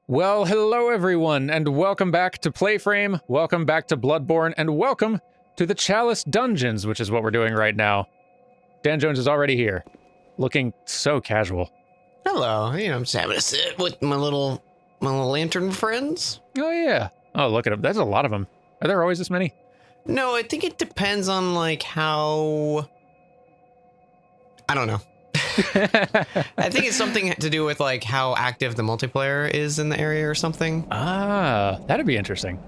Well, hello everyone, and welcome back to PlayFrame, welcome back to Bloodborne, and welcome to the Chalice Dungeons, which is what we're doing right now. Dan Jones is already here, looking so casual. Hello, I'm just having a sit with my little lantern friends. Oh yeah. Oh, look at them. There's a lot of them. Are there always this many? No, I think it depends on how... I don't know. I think it's something to do with how active the multiplayer is in the area or something. Ah, that'd be interesting.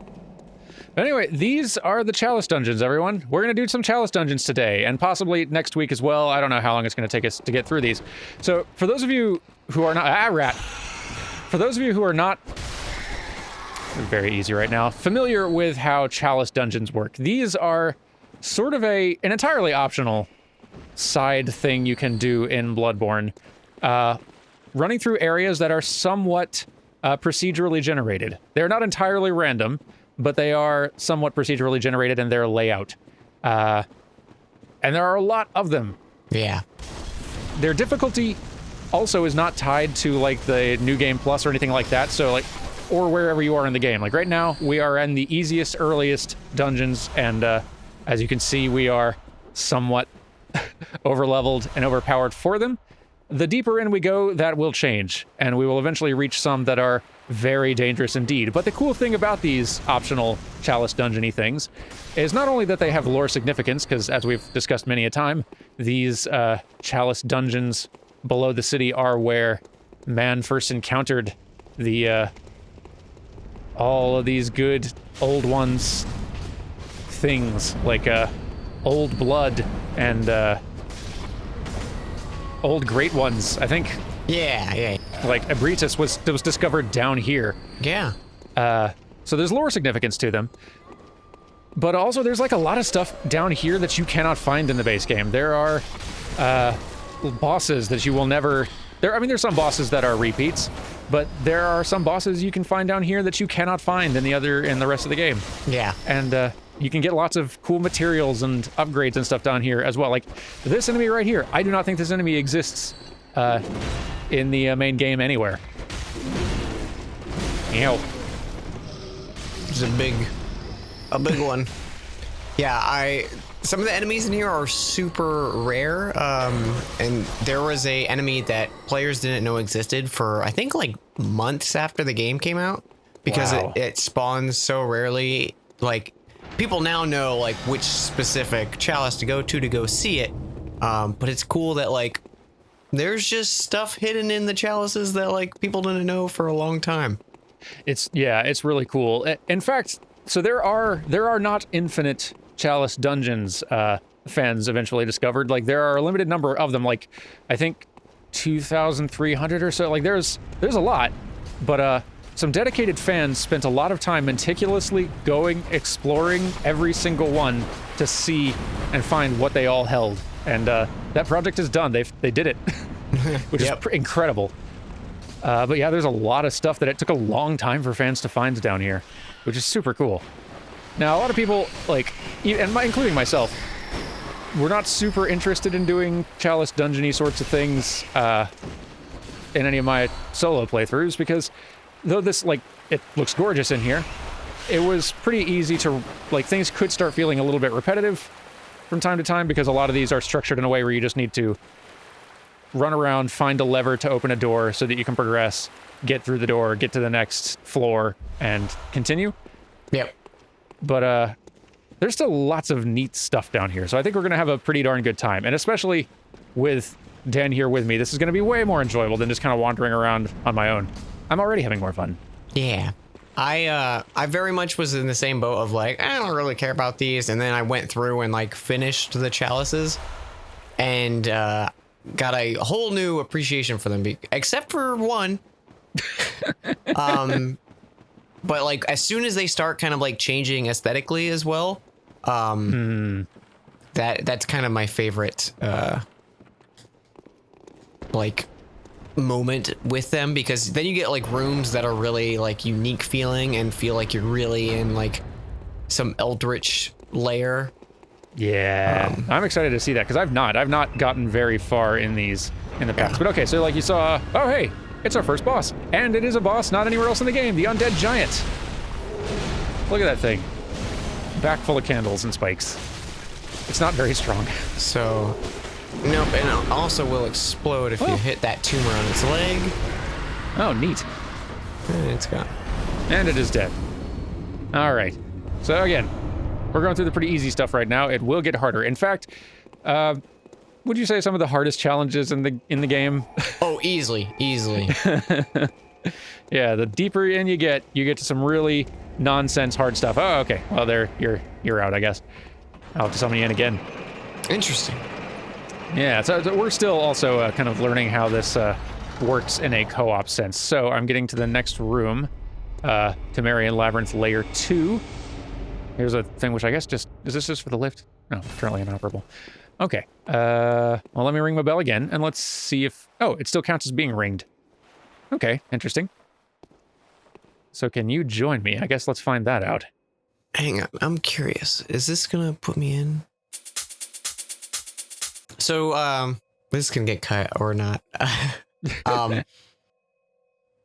But anyway, these are the Chalice Dungeons, everyone. We're going to do some Chalice Dungeons today, and possibly next week as well. I don't know how long it's going to take us to get through these. So, for those of you who are not... For those of you who are not... Very easy right now. Familiar with how Chalice Dungeons work. These are sort of an entirely optional side thing you can do in Bloodborne. Running through areas that are somewhat procedurally generated. They're not entirely random, but they are somewhat procedurally generated in their layout. And there are a lot of them. Yeah. Their difficulty also is not tied to the New Game Plus or anything like that, so or wherever you are in the game. Right now, we are in the easiest, earliest dungeons, and as you can see, we are somewhat overleveled and overpowered for them. The deeper in we go, that will change, and we will eventually reach some that are very dangerous indeed. But the cool thing about these optional Chalice Dungeon-y things is not only that they have lore significance, because as we've discussed many a time, these Chalice Dungeons below the city are where man first encountered the all of these good old ones things, old blood and old great ones, I think. Yeah. Ebritus was discovered down here. Yeah. So there's lore significance to them. But also there's a lot of stuff down here that you cannot find in the base game. There are bosses that you will never... There's some bosses that are repeats, but there are some bosses you can find down here that you cannot find in the rest of the game. Yeah. And you can get lots of cool materials and upgrades and stuff down here as well. This enemy right here, I do not think this enemy exists in the main game anywhere. Ew. It's a big one. Yeah, some of the enemies in here are super rare, and there was a enemy that players didn't know existed for, I think, months after the game came out, because wow. it spawns so rarely. People now know, which specific chalice to go see it, but it's cool that, there's just stuff hidden in the chalices that, people didn't know for a long time. It's really cool. In fact, so there are not infinite Chalice Dungeons, fans eventually discovered. There are a limited number of them, I think 2,300 or so. There's a lot, but some dedicated fans spent a lot of time meticulously exploring every single one to see and find what they all held. And that project is done. They did it, which is incredible. But yeah, there's a lot of stuff that it took a long time for fans to find down here, which is super cool. Now, a lot of people, including myself, we're not super interested in doing Chalice Dungeon-y sorts of things in any of my solo playthroughs, because though this, it looks gorgeous in here, it was pretty easy to, things could start feeling a little bit repetitive from time to time, because a lot of these are structured in a way where you just need to run around, find a lever to open a door so that you can progress, get through the door, get to the next floor, and continue. Yep. But there's still lots of neat stuff down here, so I think we're going to have a pretty darn good time. And especially with Dan here with me, this is going to be way more enjoyable than just kind of wandering around on my own. I'm already having more fun. Yeah. I very much was in the same boat of I don't really care about these, and then I went through and finished the chalices and got a whole new appreciation for them, except for one. But as soon as they start kind of changing aesthetically as well, that's kind of my favorite moment with them, because then you get rooms that are really unique feeling and feel like you're really in some eldritch layer. Yeah, I'm excited to see that, because I've not gotten very far in these in the past. But okay, so you saw, oh hey, It's our first boss. And it is a boss not anywhere else in the game, the Undead Giant. Look at that thing. Back full of candles and spikes. It's not very strong. So, nope, and it also will explode if you hit that tumor on its leg. Oh, neat. And it's gone. And it is dead. All right. So again, we're going through the pretty easy stuff right now. It will get harder. In fact, would you say some of the hardest challenges in the game? Oh, easily. Yeah, the deeper in you get to some really nonsense hard stuff. Oh, okay. Well, there you're out, I guess. I'll have to summon you in again. Interesting. Yeah, so we're still also kind of learning how this works in a co-op sense. So I'm getting to the next room, Temerian Labyrinth Layer 2. Here's a thing which I guess is this just for the lift? No, currently inoperable. Okay. Well, let me ring my bell again, and let's see if... Oh, it still counts as being ringed. Okay, interesting. So can you join me? I guess let's find that out. Hang on, I'm curious. Is this gonna put me in? So, this can get cut or not.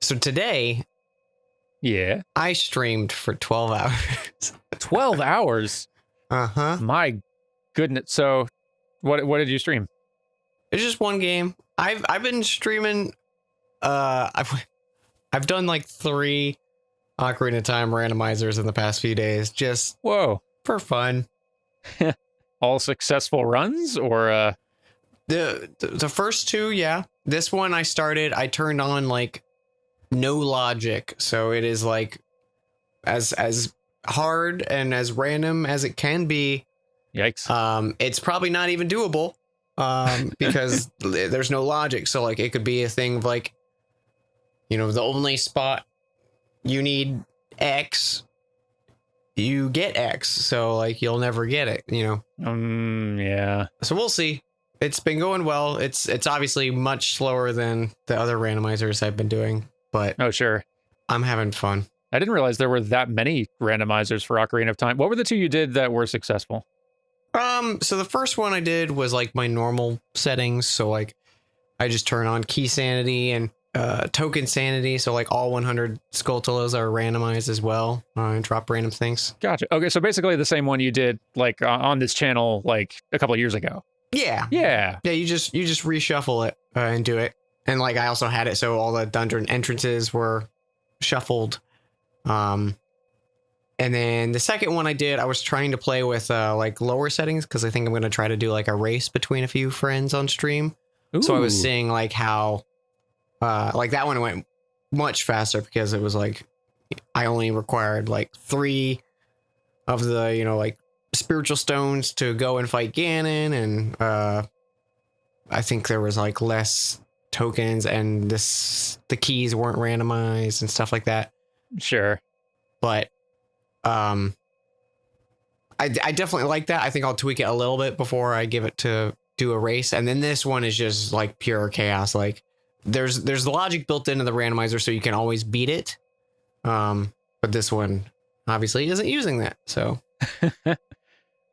So today... Yeah? I streamed for 12 hours. 12 hours? Uh-huh. My goodness. So, what did you stream? It's just one game. I've been streaming. I've done like 3 Ocarina of Time randomizers in the past few days, just Whoa. for fun. All successful runs, or the first 2, yeah. This one I turned on like no logic, so it is like as hard and as random as it can be. Yikes. It's probably not even doable. Because there's no logic. So like it could be a thing of like, you know, the only spot you need X, you get X. So like you'll never get it, you know? Yeah. So we'll see. It's been going well. It's obviously much slower than the other randomizers I've been doing, but Oh, sure. I'm having fun. I didn't realize there were that many randomizers for Ocarina of Time. What were the 2 you did that were successful? So the first one I did was like my normal settings. So like I just turn on key sanity and token sanity. So like all 100 Skulltulas are randomized as well and drop random things. Gotcha. Okay, so basically the same one you did like on this channel like a couple of years ago. Yeah. Yeah. Yeah, you just reshuffle it and do it. And like I also had it so all the dungeon entrances were shuffled. And then the second one I did, I was trying to play with like lower settings because I think I'm going to try to do like a race between a few friends on stream. Ooh. So I was seeing like how like that one went much faster because it was like I only required like 3 of the, you know, like spiritual stones to go and fight Ganon. And I think there was like less tokens and the keys weren't randomized and stuff like that. Sure. But I definitely like that. I think I'll tweak it a little bit before I give it to do a race. And then this one is just like pure chaos. Like there's the logic built into the randomizer so you can always beat it. But this one obviously isn't using that. So that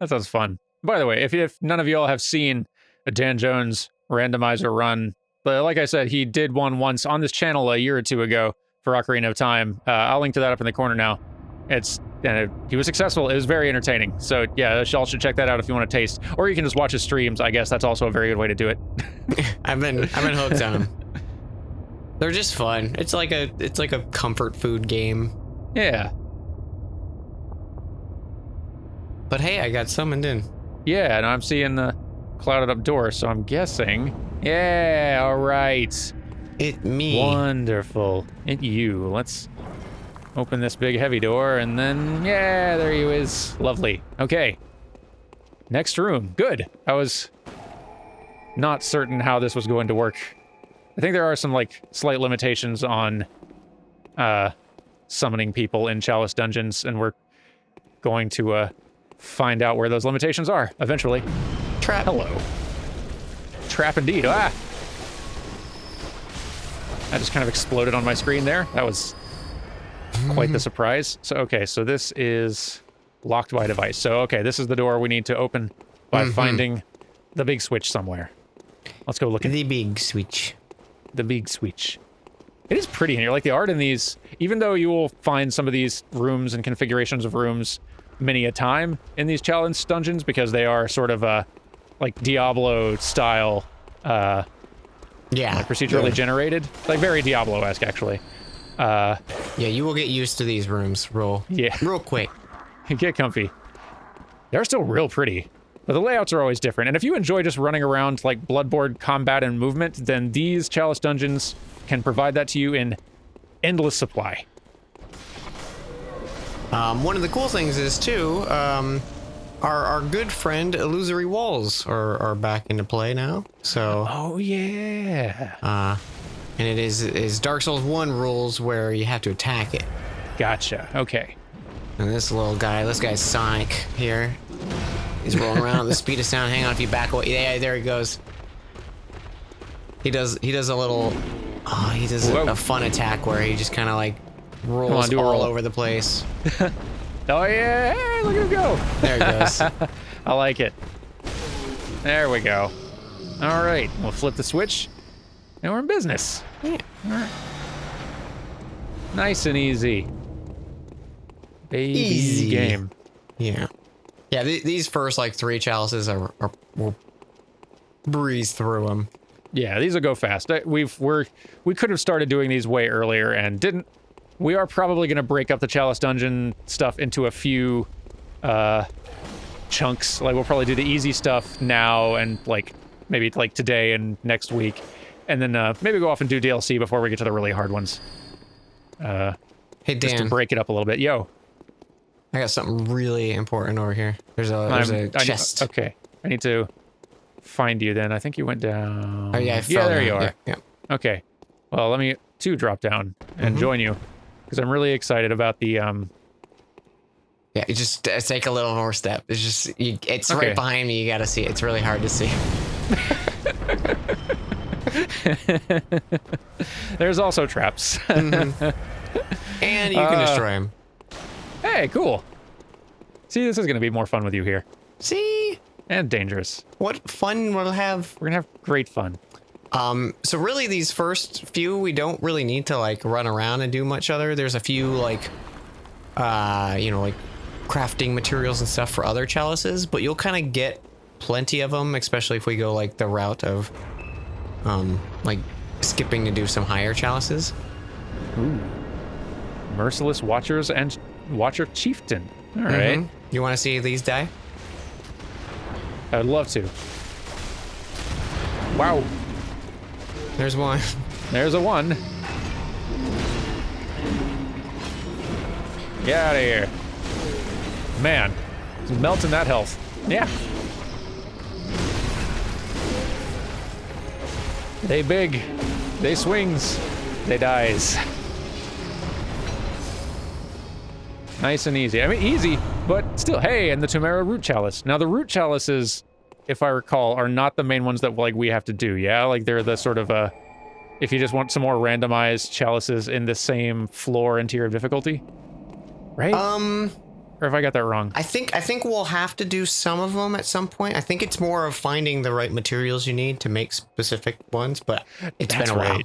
sounds fun. By the way, if none of y'all have seen a Dan Jones randomizer run, but like I said, he did one once on this channel a year or 2 ago for Ocarina of Time. I'll link to that up in the corner now. He was successful. It was very entertaining. So yeah, y'all should check that out if you want to taste, or you can just watch his streams. I guess that's also a very good way to do it. I've been hooked on them. They're just fun. It's like a comfort food game. Yeah. But hey, I got summoned in. Yeah, and I'm seeing the clouded up door, so I'm guessing. Yeah, all right. It me. Wonderful. It you. Let's open this big heavy door, and then, yeah, there he is. Lovely. Okay. Next room. Good. I was not certain how this was going to work. I think there are some, like, slight limitations on summoning people in Chalice dungeons, and we're going to find out where those limitations are eventually. Trap. Hello. Trap indeed. Ah! That just kind of exploded on my screen there. That was quite the surprise. So, okay, so this is locked by device. So, okay, this is the door we need to open by finding the big switch somewhere. Let's go look at the big switch. The big switch. It is pretty in here. Like the art in these, even though you will find some of these rooms and configurations of rooms many a time in these challenge dungeons because they are sort of a like Diablo style, like procedurally generated, like very Diablo-esque actually. Yeah, you will get used to these rooms real quick. Get comfy. They're still real pretty, but the layouts are always different. And if you enjoy just running around like Bloodborne combat and movement, then these chalice dungeons can provide that to you in endless supply. One of the cool things is too, our good friend Illusory Walls are back into play now. So. Oh yeah. And it is Dark Souls 1 rules where you have to attack it. Gotcha. Okay. And this guy's Sonic here. He's rolling around at the speed of sound. Hang on, if you back away, yeah, there he goes. He does a little. Oh, he does a fun attack where he just kind of like rolls all over the place. Oh yeah! Hey, look at him go! There he goes. I like it. There we go. All right, we'll flip the switch, and we're in business. Yeah. All right. Nice and easy. Baby Easy game. Yeah. Yeah. These first like 3 chalices we'll breeze through them. Yeah, these will go fast. We could have started doing these way earlier and didn't. We are probably going to break up the chalice dungeon stuff into a few chunks. Like we'll probably do the easy stuff now and like maybe like today and next week, and then maybe go off and do DLC before we get to the really hard ones. Hey Dan, just to break it up a little bit. Yo, I got something really important over here. There's a chest. Okay, I need to find you then. I think you went down. Oh yeah, I fell there down. you are. Yeah. Okay, well let me drop down and join you because I'm really excited about the Yeah, you just take a little more step. It's just it's right behind me. You gotta see it. It's really hard to see. There's also traps. And you can destroy them. Hey, cool. See, this is going to be more fun with you here. See? And dangerous. What fun we'll have. We're going to have great fun. So really these first few, we don't really need to like run around and do much other. There's a few like, you know, like crafting materials and stuff for other chalices, but you'll kind of get plenty of them, especially if we go like the route of, like skipping to do some higher chalices. Ooh. Merciless Watchers and Watcher Chieftain. All right. You want to see these die? I would love to. Wow. There's one. There's a one. Get out of here. Man, it's melting that health. Yeah. They big. They swings. They dies. Nice and easy. I mean, easy, but still. Hey, and the Tumera Root Chalice. Now, the Root Chalices, if I recall, are not the main ones that like we have to do. Yeah, like they're the sort of if you just want some more randomized chalices in the same floor and tier of difficulty, right? Or if I got that wrong? I think we'll have to do some of them at some point. I think it's more of finding the right materials you need to make specific ones, but it's been a while.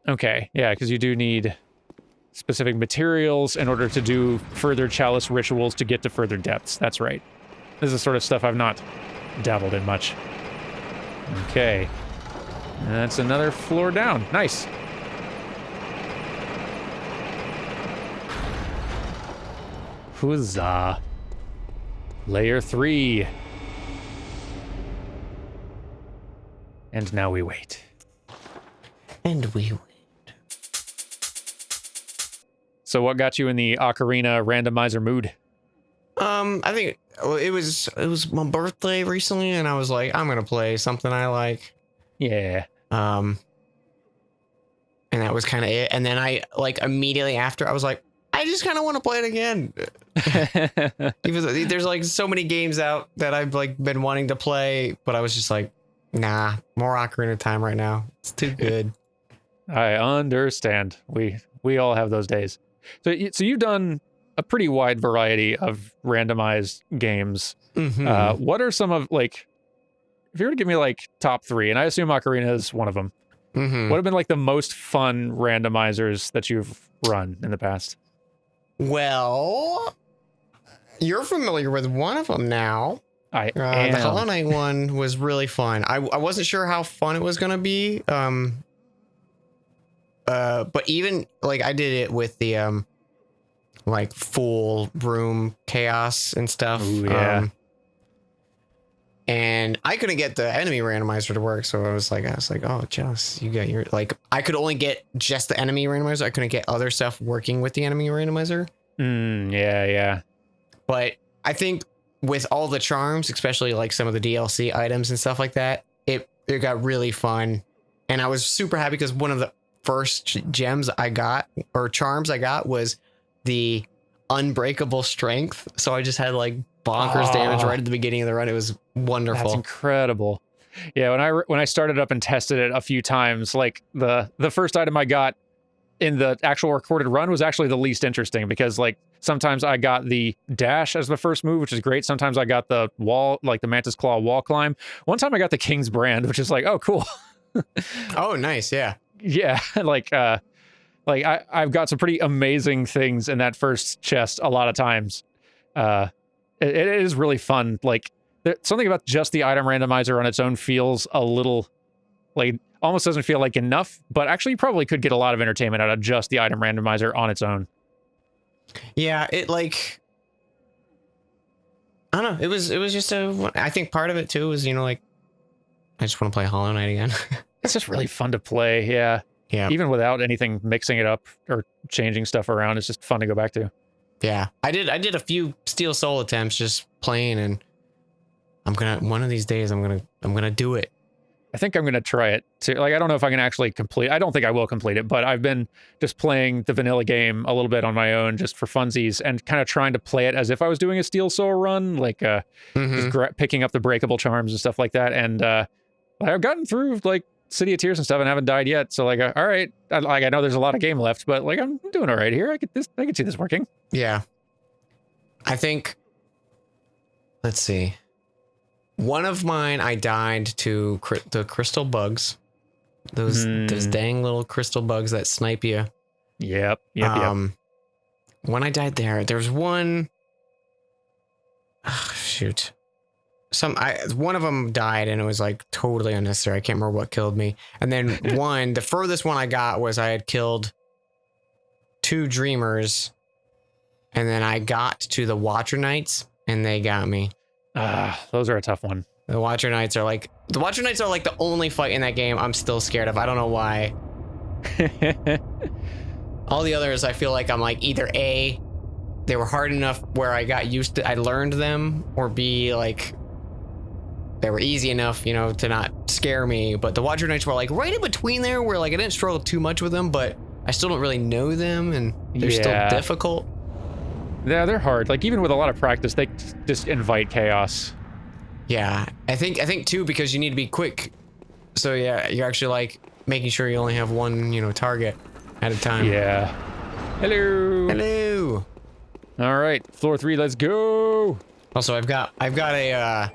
Okay, yeah, because you do need specific materials in order to do further chalice rituals to get to further depths. That's right. This is the sort of stuff I've not dabbled in much. Okay. That's another floor down. Nice. Huzzah. Layer 3. And now we wait. And we wait. So what got you in the Ocarina randomizer mood? I think it was my birthday recently, and I was like, I'm gonna play something I like. Yeah. And that was kind of it. And then I like immediately after I was like, I just kind of want to play it again. Even there's like so many games out that I've like been wanting to play, but I was just like, nah, more Ocarina time right now. It's too good. I understand. We all have those days. So you've done a pretty wide variety of randomized games. What are some of like, if you were to give me like top 3, and I assume Ocarina is one of them. What have been like the most fun randomizers that you've run in the past? Well, you're familiar with one of them now. I am. The Hollow Knight one was really fun. I wasn't sure how fun it was gonna be. But even like I did it with the like full room chaos and stuff. Ooh, yeah. And I couldn't get the enemy randomizer to work, so I was like, oh, Jess, you got your like. I could only get just the enemy randomizer. I couldn't get other stuff working with the enemy randomizer. Yeah. But I think with all the charms, especially like some of the DLC items and stuff like that, it got really fun, and I was super happy because one of the first gems I got or charms I got was the unbreakable strength. So I just had like bonkers damage right at the beginning of the run. It was wonderful. That's incredible. Yeah, when I started up and tested it a few times, like the first item I got in the actual recorded run was actually the least interesting because like sometimes I got the dash as the first move, which is great. Sometimes I got the wall, like the Mantis Claw wall climb. One time I got the King's Brand, which is like, oh, cool. Oh, nice. Yeah. Yeah. Like I've got some pretty amazing things in that first chest a lot of times. It is really fun. Like something about just the item randomizer on its own feels a little like almost doesn't feel like enough, but actually you probably could get a lot of entertainment out of just the item randomizer on its own. Yeah, it like I don't know. It was just I think part of it too was, you know, like I just want to play Hollow Knight again. It's just really fun to play. Yeah. Even without anything mixing it up or changing stuff around, it's just fun to go back to. Yeah. I did a few Steel Soul attempts just playing, and one of these days I'm gonna do it. I think I'm gonna try it too. Like I don't know if I can actually complete. I don't think I will complete it, but I've been just playing the vanilla game a little bit on my own, just for funsies, and kind of trying to play it as if I was doing a Steel Soul run, like just picking up the breakable charms and stuff like that. And I've gotten through like City of Tears and stuff and haven't died yet. So like, all right, I know there's a lot of game left, but like I'm doing all right here. I can see this working. Yeah. I think. Let's see. One of mine, I died to the crystal bugs. Those dang little crystal bugs that snipe you. Yep. When I died there's one. Oh, shoot. One of them died and it was like totally unnecessary. I can't remember what killed me. And then the furthest one I got was I had killed 2 dreamers, and then I got to the Watcher Knights and they got me. Those are a tough one. The Watcher Knights are like the only fight in that game I'm still scared of. I don't know why. All the others, I feel like I'm like either A, they were hard enough where I got used to, I learned them, or B, like they were easy enough, you know, to not scare me. But the Watcher Knights were like right in between there, where like I didn't struggle too much with them, but I still don't really know them, and they're still difficult. Yeah, they're hard. Like even with a lot of practice, they just invite chaos. Yeah, I think too, because you need to be quick. So yeah, you're actually like making sure you only have one, you know, target at a time. Yeah. Hello. All right, floor 3, let's go. Also, I've got a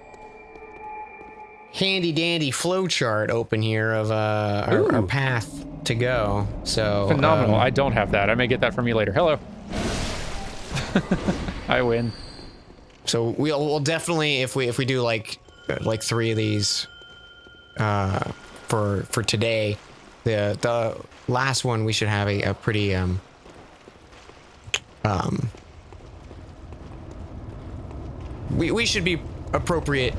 handy dandy flow chart open here of our path to go. So phenomenal. I don't have that. I may get that from you later. Hello. I win. So we'll definitely, if we do like 3 of these for today, the last one we should have a pretty we should be appropriate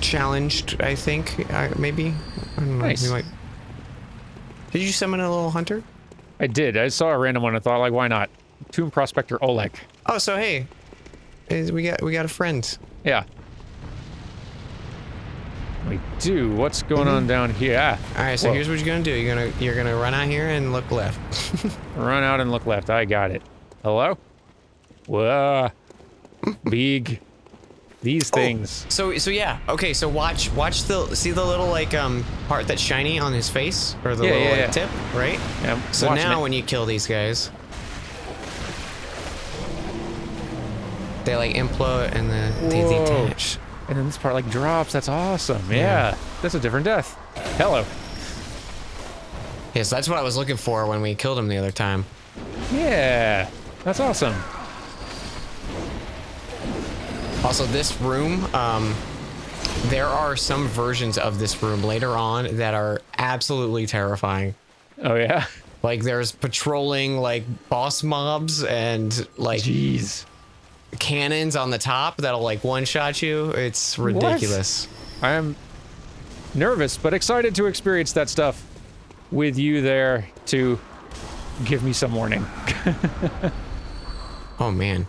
challenged, I think. Maybe. I don't know. Nice. Did you summon a little hunter? I did. I saw a random one and thought, like, why not? Tomb Prospector Oleg. Oh, so hey, we got a friend. Yeah. We do. What's going on down here? All right, so here's what you're gonna do. You're gonna run out here and look left. Run out and look left. I got it. Hello? Whoa. Big. These things. So yeah. Okay, so watch see the little like part that's shiny on his face, or the little tip, right? Yeah. So now when you kill these guys, they like implode and they detach. And then this part like drops. That's awesome. Yeah. That's a different death. Hello. Yes, that's what I was looking for when we killed him the other time. Yeah, that's awesome. Also, this room, there are some versions of this room later on that are absolutely terrifying. Oh yeah? Like, there's patrolling, like, boss mobs and, like, Jeez. cannons on the top that'll, like, one-shot you. It's ridiculous. What? I am nervous, but excited to experience that stuff with you there to give me some warning. Oh, man.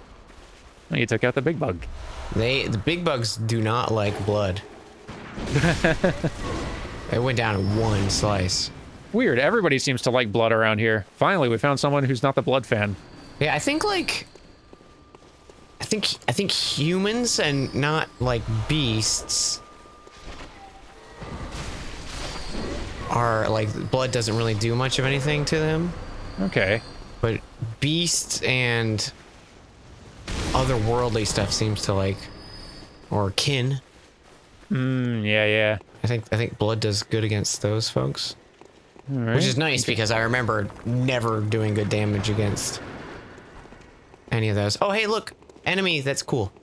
You took out the big bug. The big bugs do not like blood. It went down in one slice. Weird. Everybody seems to like blood around here. Finally, we found someone who's not the blood fan. Yeah, I think like I think humans and not like beasts are like blood doesn't really do much of anything to them. Okay. But beasts and otherworldly stuff seems to like, or kin. Yeah. I think blood does good against those folks. All right. Which is nice because I remember never doing good damage against any of those. Oh, hey, look. Enemy, that's cool.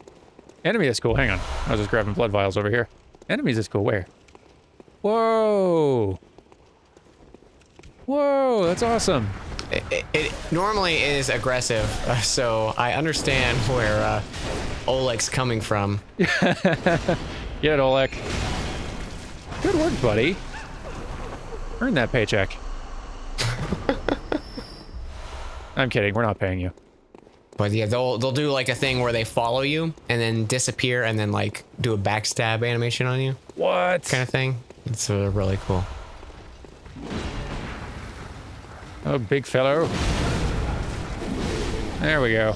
Enemy is cool. Hang on. I was just grabbing blood vials over here. Enemies is cool. Where? Whoa. Whoa, that's awesome. It normally is aggressive, so I understand where Oleg's coming from. Get it, Oleg. Good work, buddy. Earn that paycheck. I'm kidding. We're not paying you. But yeah, they'll do like a thing where they follow you and then disappear and then like do a backstab animation on you. What? Kind of thing. It's really cool. Oh, big fellow. There we go.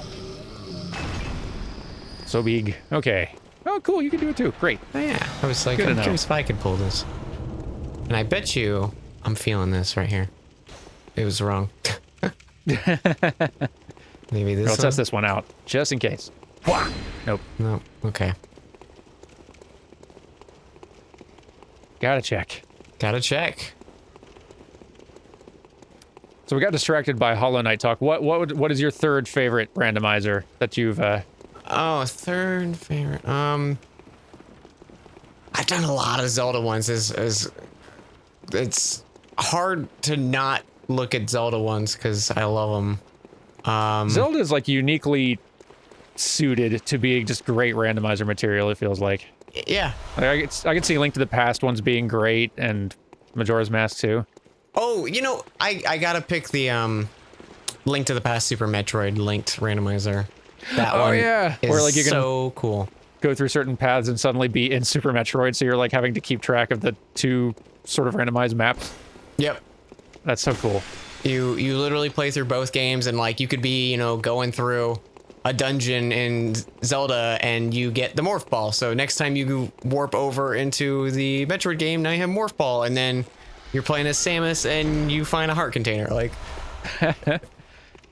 So big. Okay. Oh, cool. You can do it too. Great. Oh, yeah. I was like, Good to I'm know. curious if I could pull this. And I bet you I'm feeling this right here. It was wrong. Maybe this I'll test this one out, just in case. Wah! Nope. No. Okay. Gotta check. Gotta check. So we got distracted by Hollow Knight talk. What is your third favorite randomizer that you've Oh, third favorite. I've done a lot of Zelda ones. It's hard to not look at Zelda ones because I love them. Zelda is like uniquely suited to being just great randomizer material, it feels like. Yeah. Like, I can see Link to the Past ones being great and Majora's Mask too. Oh, you know, I gotta pick the Link to the Past Super Metroid linked randomizer. That one yeah. is Or like you can so cool. go through certain paths and suddenly be in Super Metroid, so you're like having to keep track of the two sort of randomized maps. Yep. That's so cool. You literally play through both games and like you could be, you know, going through a dungeon in Zelda and you get the Morph Ball. So next time you warp over into the Metroid game, now you have Morph Ball, and then you're playing as Samus and you find a heart container. Like,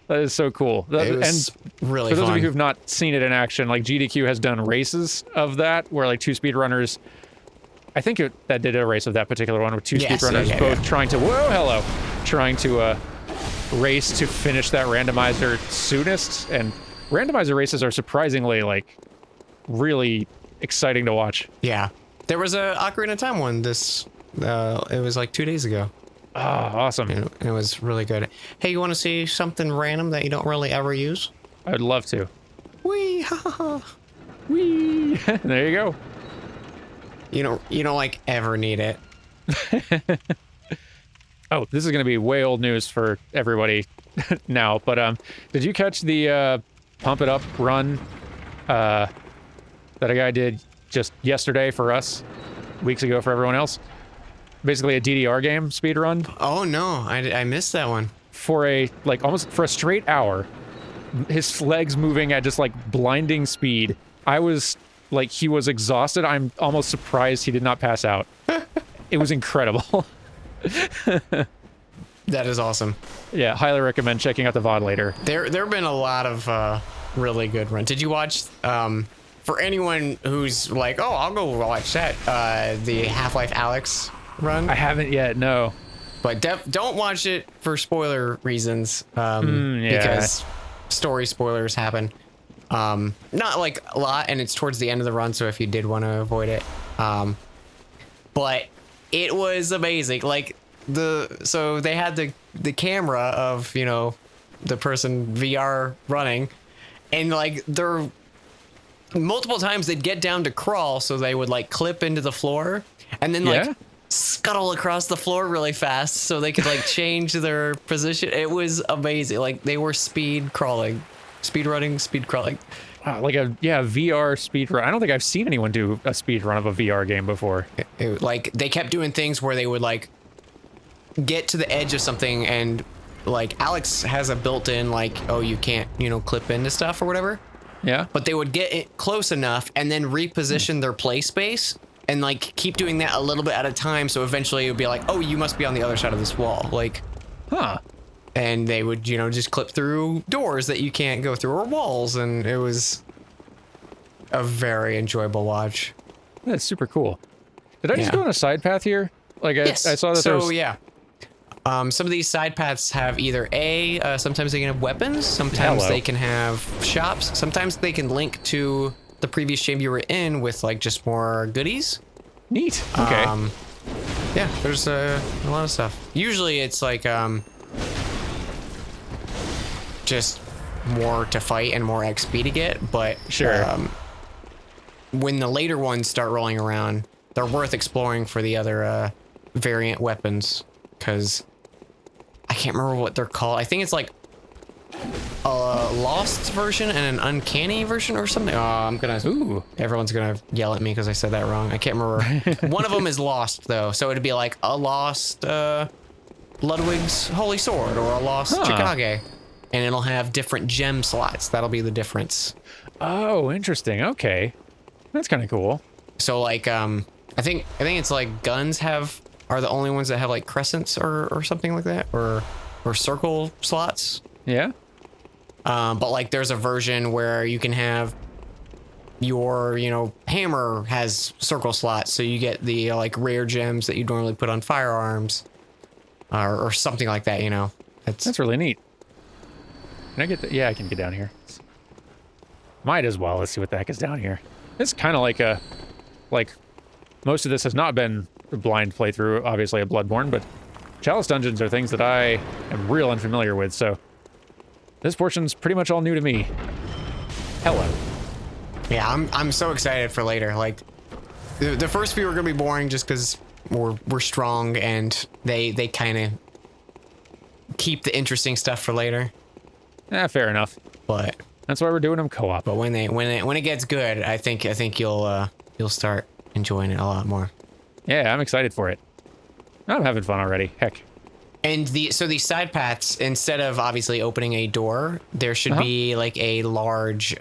That is so cool. it was really for those fun. of you who've not seen it in action, like GDQ has done races of that, where like two speedrunners, I think that did a race of that particular one with two Yes, speedrunners yeah, both trying to, trying to race to finish that randomizer soonest. And randomizer races are surprisingly like really exciting to watch. Yeah. There was a Ocarina of Time one it was like 2 days ago. Oh, awesome. And it was really good. Hey, you want to see something random that you don't really ever use? I'd love to. Wee, ha ha ha. Whee! There you go. You don't like ever need it. Oh, this is going to be way old news for everybody now, but did you catch the Pump It Up run that a guy did just yesterday for us, weeks ago for everyone else? Basically a DDR game speed run. Oh no, I missed that one. For almost for a straight hour, his legs moving at just like blinding speed. I was like, he was exhausted. I'm almost surprised he did not pass out. It was incredible. That is awesome. Yeah, highly recommend checking out the VOD later. There have been a lot of really good runs. Did you watch? For anyone who's like, oh, I'll go watch that. The Half-Life Alyx run. I haven't yet, no. But don't watch it for spoiler reasons, Yeah. because story spoilers happen. Not like a lot, and it's towards the end of the run, so if you did want to avoid it. But it was amazing. Like so they had the camera of, you know, the person VR running, and like they're multiple times they'd get down to crawl, so they would like clip into the floor and then like scuttle across the floor really fast so they could like change their position. It was amazing. Like they were speed crawling, speed running, speed crawling. Wow, like a VR speed run. I don't think I've seen anyone do a speed run of a VR game before. Like they kept doing things where they would like get to the edge of something, and like Alex has a built-in like, oh, you can't, you know, clip into stuff or whatever. Yeah. But they would get it close enough and then reposition their play space and like keep doing that a little bit at a time. So eventually it would be like, oh, you must be on the other side of this wall. Like, Huh. and they would, you know, just clip through doors that you can't go through or walls. And it was a very enjoyable watch. That's super cool. Did I just Yeah. go on a side path here? Like Yes. I saw that there So was... yeah. Some of these side paths have either sometimes they can have weapons, sometimes Hello. they can have shops, sometimes they can link to the previous chamber you were in with like just more goodies. Neat. Okay. Yeah, there's a lot of stuff. Usually it's like just more to fight and more XP to get, but Sure. when the later ones start rolling around, they're worth exploring for the other variant weapons, because I can't remember what they're called. I think it's like a lost version and an uncanny version or something. Ooh. Everyone's gonna yell at me because I said that wrong. I can't remember. One of them is lost though, so it'd be like a lost Ludwig's Holy Sword or a lost Chikage, and it'll have different gem slots. That'll be the difference. Oh, interesting. Okay. That's kind of cool. So like I think it's like guns are the only ones that have like crescents or something like that, or circle slots. Yeah. But like there's a version where you can have your, you know, hammer has circle slots, so you get the like rare gems that you normally put on firearms, or something like that, you know. That's really neat. Can I get yeah, I can get down here. Might as well. Let's see what the heck is down here. It's kind of like most of this has not been a blind playthrough, obviously a Bloodborne, but Chalice dungeons are things that I am real unfamiliar with, so this portion's pretty much all new to me. Hello. Yeah, I'm so excited for later. Like the first few are gonna be boring just because we're strong and they kind of keep the interesting stuff for later. Fair enough. But That's why we're doing them co-op. when it gets good, I think you'll start enjoying it a lot more. Yeah, I'm excited for it. I'm having fun already. Heck. And so these side paths, instead of obviously opening a door, there should be like a large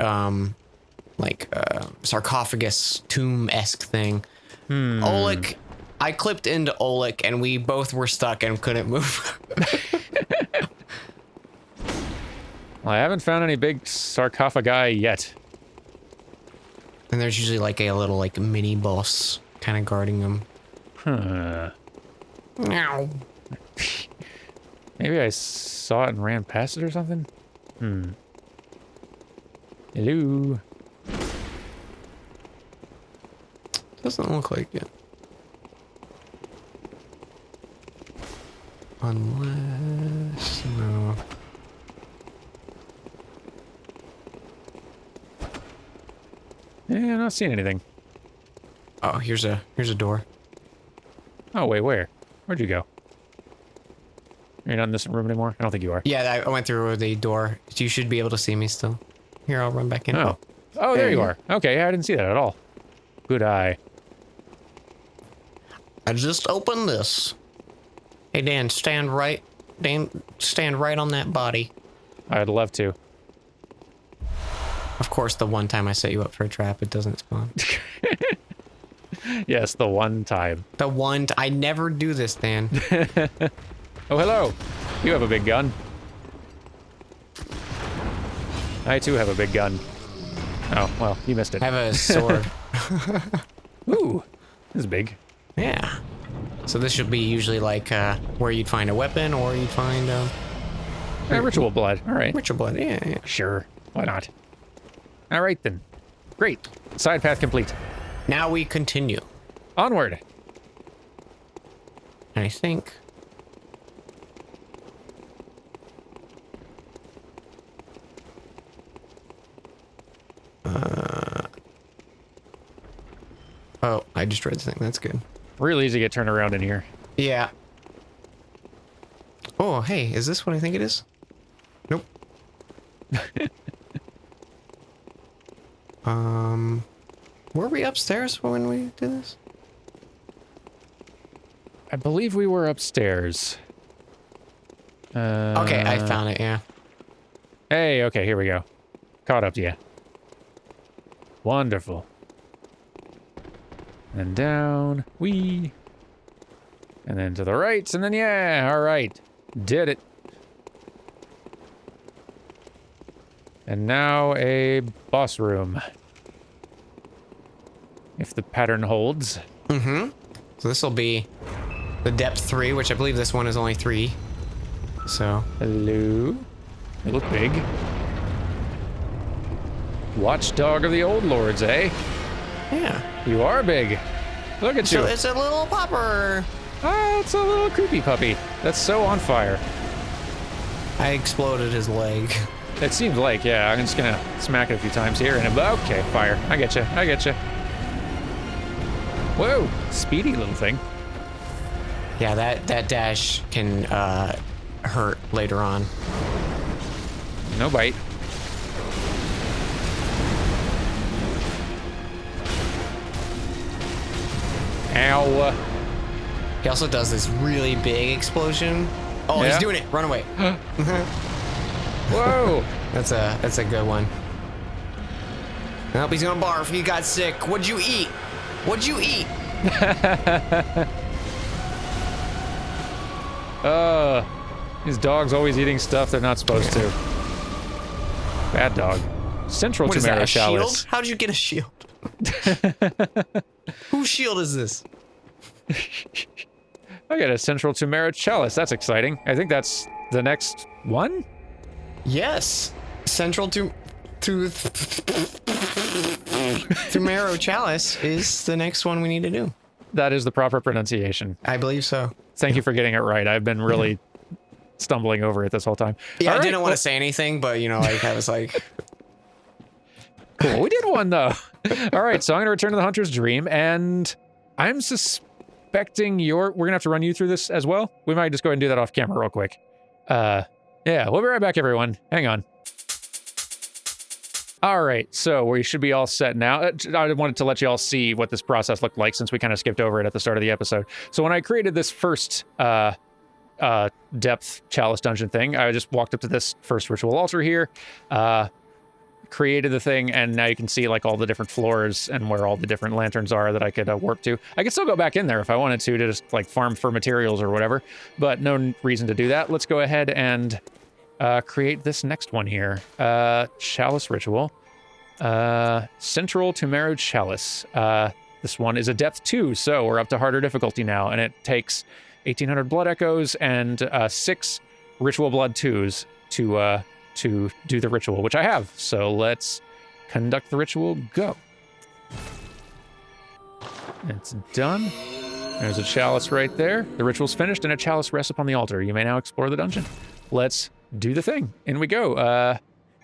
sarcophagus tomb-esque thing. Oleg, I clipped into Oleg and we both were stuck and couldn't move. Well, I haven't found any big sarcophagi yet. And there's usually like a little like mini boss kind of guarding them. Huh. Meow. Maybe I saw it and ran past it or something? Hello? Doesn't look like it. Unless no. Yeah, I'm not seeing anything. Oh, here's a door. Oh, wait, where? Where'd you go? You're not in this room anymore? I don't think you are. Yeah, I went through the door. You should be able to see me still. Here, I'll run back in. Oh. Oh, there you are. Okay, I didn't see that at all. Good eye. I just opened this. Hey, Dan, stand right on that body. I'd love to. Of course, the one time I set you up for a trap, it doesn't spawn. Yes, the one time. I never do this, Dan. Oh, hello. You have a big gun. I too have a big gun. Oh, well, you missed it. I have a sword. Ooh, this is big. Yeah. So this should be usually like where you'd find a weapon or you'd find Ritual blood. All right. ritual blood. Yeah. Sure. Why not? All right, then. Great. Side path complete. Now we continue. Onward. I think. Oh, I destroyed the thing. That's good. Real easy to get turned around in here. Yeah. Oh, hey, is this what I think it is? Nope. Were we upstairs when we did this? I believe we were upstairs. Okay, I found it, yeah. Hey, okay, here we go. Caught up to you. Wonderful. And down. Wee. And then to the right, and then yeah, all right. Did it. And now a boss room. If the pattern holds. Mm-hmm. So this will be the depth 3, which I believe this one is only 3. So. Hello. They look big. Watchdog of the old lords, eh? Yeah. You are big. Look at you. So it's a little popper. Oh, it's a little creepy puppy. That's so on fire. I exploded his leg. It seemed like, yeah, I'm just gonna smack it a few times here and okay, fire. I get you. I get you. Whoa, speedy little thing. Yeah, that dash can hurt later on. No bite. Ow. He also does this really big explosion. Oh, Yeah. he's doing it. Run away. Whoa. That's a good one. Nope, he's gonna barf. He got sick. What'd you eat? What'd you eat? These dogs always eating stuff they're not supposed to. Bad dog. Central What is that, tomato a chalice. shield? How'd you get a shield? Whose shield is this? I got a central tomato chalice. That's exciting. I think that's the next one? Yes. Central to Tomorrow Chalice is the next one we need to do. That is the proper pronunciation. I believe so. Thank you for getting it right. I've been really stumbling over it this whole time. Yeah, All I right, didn't want to say anything, but you know, like I was like, cool. We did one though. All right, so I'm gonna return to the Hunter's Dream, and I'm suspecting we're gonna have to run you through this as well. We might just go ahead and do that off camera real quick. Yeah, we'll be right back, everyone. Hang on. All right, so we should be all set now. I wanted to let you all see what this process looked like since we kind of skipped over it at the start of the episode. So when I created this first depth chalice dungeon thing, I just walked up to this first ritual altar here, created the thing, and now you can see like all the different floors and where all the different lanterns are that I could warp to. I could still go back in there if I wanted to just like farm for materials or whatever, but no reason to do that. Let's go ahead and create this next one here. Chalice ritual. Central Tomorrow Chalice. This one is a depth 2, so we're up to harder difficulty now, and it takes 1800 blood echoes and 6 ritual blood 2s to do the ritual, which I have. So let's conduct the ritual. Go. It's done. There's a chalice right there. The ritual's finished, and a chalice rests upon the altar. You may now explore the dungeon. Let's do the thing. In we go.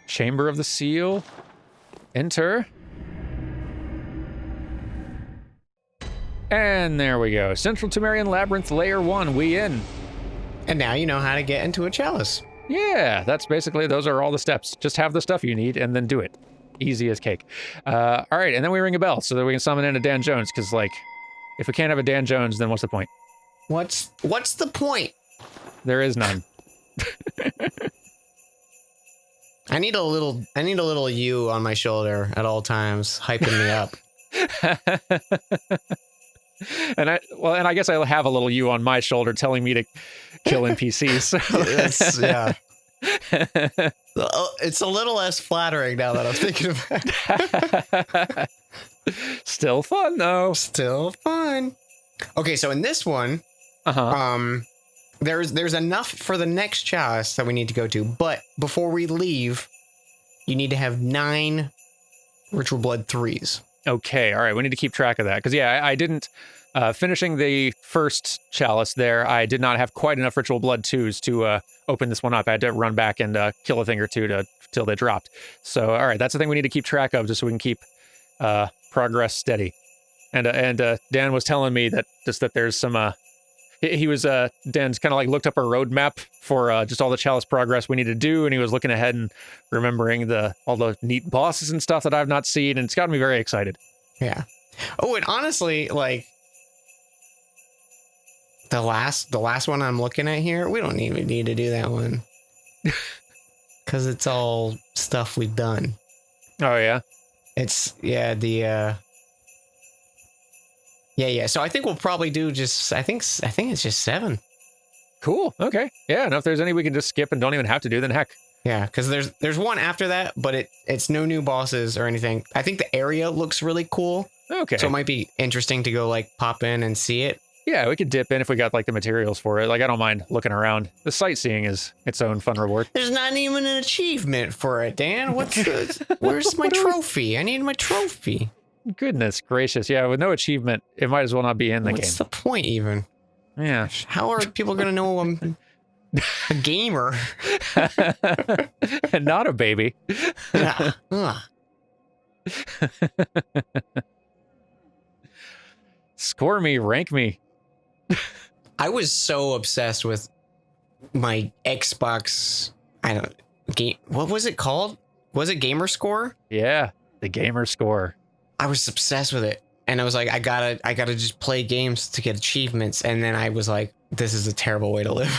Chamber of the Seal. Enter. And there we go. Central Temerian Labyrinth Layer 1, we in. and now you know how to get into a chalice. Yeah, that's basically, those are all the steps. Just have the stuff you need and then do it. Easy as cake. All right, and then we ring a bell so that we can summon in a Dan Jones, because, like, if we can't have a Dan Jones, then what's the point? What's the point? There is none. I need a little you on my shoulder at all times, hyping me up. And I guess I'll have a little you on my shoulder telling me to kill NPCs. So. Yeah. It's a little less flattering now that I'm thinking about it. Still fun though. Still fun. Okay, so in this one, Uh-huh. There's enough for the next chalice that we need to go to, but before we leave, you need to have 9 ritual blood 3s. Okay, all right, we need to keep track of that. Because, yeah, I didn't... finishing the first chalice there, I did not have quite enough ritual blood 2s to open this one up. I had to run back and kill a thing or two till they dropped. So, all right, that's the thing we need to keep track of, just so we can keep progress steady. And Dan was telling me that there's some... Dan's kind of like looked up a roadmap for just all the chalice progress we need to do, and he was looking ahead and remembering all the neat bosses and stuff that I've not seen, and it's gotten me very excited. Yeah. Oh, and honestly, like the last one I'm looking at here, we don't even need to do that one because it's all stuff we've done. Oh yeah, Yeah. So I think we'll probably do just. I think it's just 7. Cool. Okay. Yeah. And if there's any we can just skip and don't even have to do, then heck. Yeah, because there's one after that, but it's no new bosses or anything. I think the area looks really cool. Okay. So it might be interesting to go like pop in and see it. Yeah, we could dip in if we got like the materials for it. Like I don't mind looking around. The sightseeing is its own fun reward. There's not even an achievement for it, Dan. Where's my trophy? I need my trophy. Goodness gracious. Yeah, with no achievement, it might as well not be in the game. What's the point even? Yeah. How are people going to know I'm a gamer? And not a baby. Yeah. Score me, rank me. I was so obsessed with my Xbox. What was it called? Was it Gamer Score? Yeah, the Gamer Score. I was obsessed with it, and I was like, I gotta just play games to get achievements. And then I was like, this is a terrible way to live.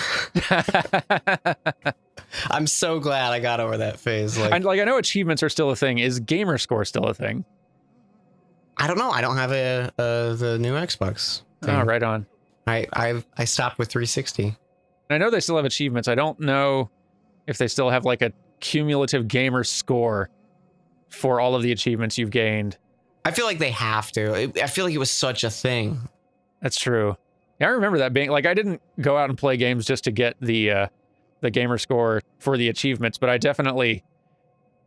I'm so glad I got over that phase. I know achievements are still a thing. Is Gamer Score still a thing? I don't know. I don't have the new Xbox thing. Oh, right on. I stopped with 360. I know they still have achievements. I don't know if they still have like a cumulative gamer score for all of the achievements you've gained. I feel like they have to. I feel like it was such a thing. That's true. Yeah, I remember that being like, I didn't go out and play games just to get the gamer score for the achievements, but I definitely,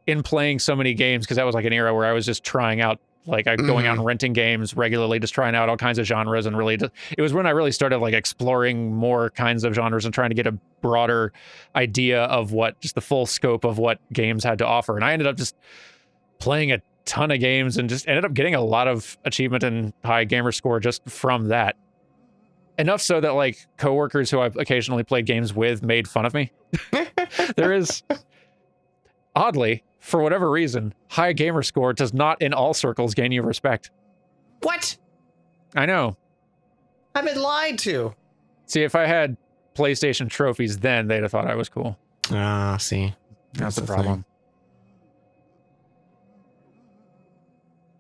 in playing so many games, because that was like an era where I was just trying out, like going out and renting games regularly, just trying out all kinds of genres, and really, it was when I really started like exploring more kinds of genres and trying to get a broader idea of what just the full scope of what games had to offer. And I ended up just playing a ton of games and just ended up getting a lot of achievement and high gamer score just from that. Enough so that like coworkers who I've occasionally played games with made fun of me. There is, oddly, for whatever reason, high gamer score does not in all circles gain you respect. What? I know. I've been lied to. See, if I had PlayStation trophies then, they'd have thought I was cool. Ah, see. That's the problem. Thing.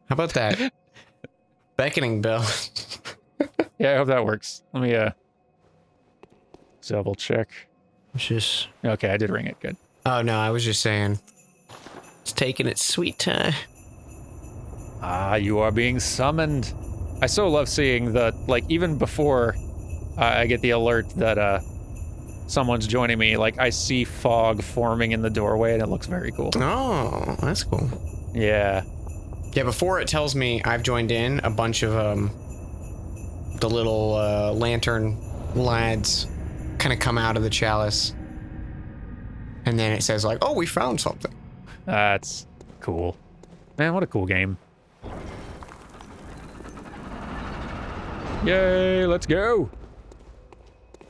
How about that? Beckoning bell. Yeah, I hope that works. Let me double check. Just okay, I did ring it. Good. Oh no, I was just saying. It's taking its sweet time. Ah, you are being summoned. I so love seeing the, like, even before I get the alert that someone's joining me, like, I see fog forming in the doorway, and it looks very cool. Oh, that's cool. Yeah. Yeah, before it tells me I've joined in, a bunch of the little lantern lads kind of come out of the chalice. And then it says like, oh, we found something. That's cool. Man, what a cool game. Yay, let's go.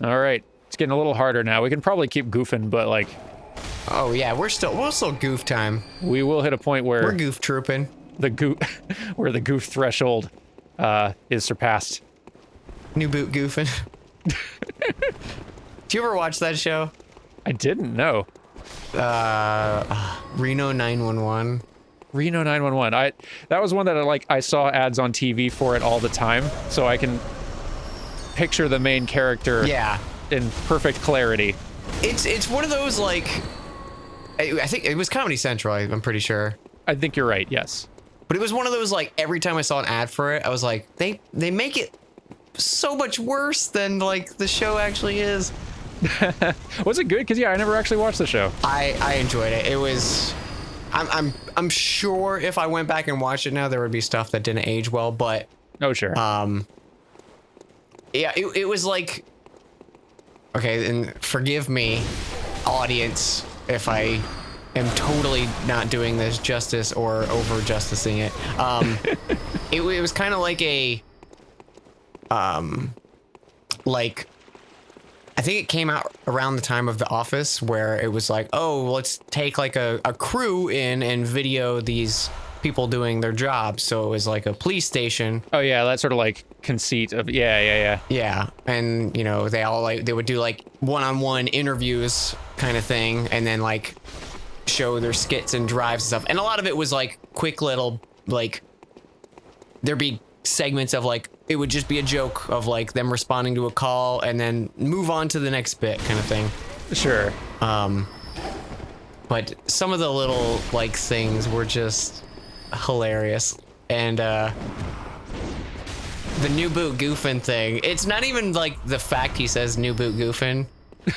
All right, it's getting a little harder now. We can probably keep goofing, but like... Oh yeah, we'll still goof time. We will hit a point where... We're goof trooping. Where the goof threshold is surpassed. New boot goofing. Do you ever watch that show? I didn't know. Reno 911. Reno 911. That was one that I saw ads on TV for it all the time, so I can picture the main character. Yeah. In perfect clarity. It's one of those like, I think it was Comedy Central. I'm pretty sure. I think you're right. Yes. But it was one of those like every time I saw an ad for it, I was like, they make it so much worse than like the show actually is. Was it good? Because yeah, I never actually watched the show. I enjoyed it. It was. I'm sure if I went back and watched it now, there would be stuff that didn't age well, but Oh sure. yeah, it was like, okay, and forgive me, audience, if I am totally not doing this justice or over justicing it. It was kind of like a, like, I think it came out around the time of The Office, where it was like, oh, let's take like a crew in and video these people doing their jobs. So it was like a police station. Oh yeah, that sort of like conceit of yeah. Yeah, and you know, they all like, they would do like one-on-one interviews kind of thing, and then like show their skits and drives and stuff. And a lot of it was like quick little, like, there'd be segments of like, it would just be a joke of like them responding to a call and then move on to the next bit kind of thing. Sure. But some of the little like things were just hilarious. And the new boot goofing thing, it's not even like the fact he says new boot goofing,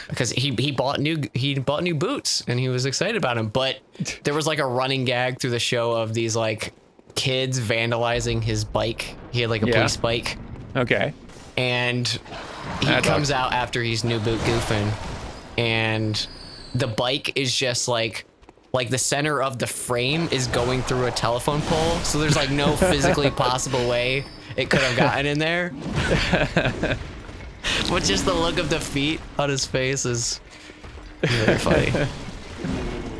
because he bought new boots and he was excited about them, but there was like a running gag through the show of these like kids vandalizing his bike. He had like a police bike. Okay. And he comes out after he's new boot goofing, and the bike is just like the center of the frame is going through a telephone pole, so there's like no physically possible way it could have gotten in there. But just the look of defeat on his face is very funny.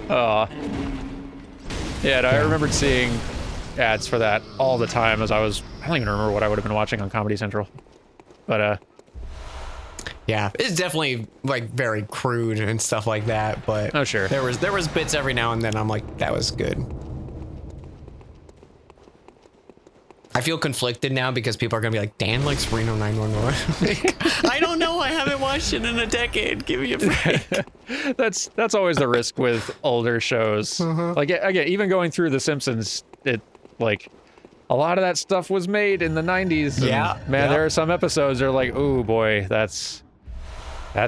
Oh. Yeah, no, I remembered seeing ads for that all the time as I don't even remember what I would have been watching on Comedy Central. But yeah, it's definitely like very crude and stuff like that, but oh sure. There was bits every now and then I'm like, that was good. I feel conflicted now because people are gonna be like, Dan likes Reno 911. I don't know, I haven't watched it in a decade. Give me a break. That's always the risk with older shows. Like again, even going through The Simpsons, it like a lot of that stuff was made in the 90s. Yeah, man, there are some episodes that are like, oh boy, that's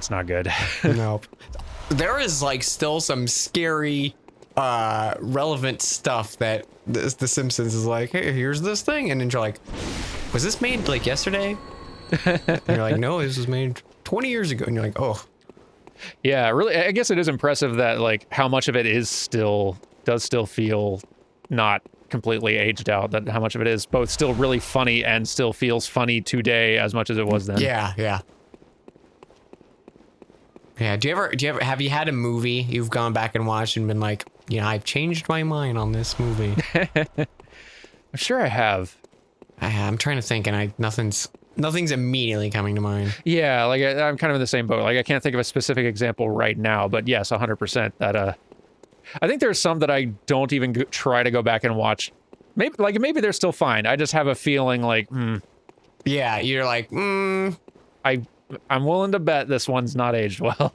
not good. Nope. There is like still some scary relevant stuff that the Simpsons is like, hey, here's this thing, and then you're like, was this made like yesterday? And you're like, no, this was made 20 years ago, and you're like, oh. Yeah, really, I guess it is impressive that like how much of it does still feel not completely aged out, that how much of it is both still really funny and still feels funny today as much as it was then. Yeah. Do you ever have you had a movie you've gone back and watched and been like, you know, I've changed my mind on this movie? I'm sure I have. I'm trying to think, and nothing's immediately coming to mind. Yeah, like I'm kind of in the same boat. Like I can't think of a specific example right now, but yes, 100% that I think there's some that I don't even try to go back and watch. Maybe they're still fine. I just have a feeling like, Yeah, you're like, I'm willing to bet this one's not aged well.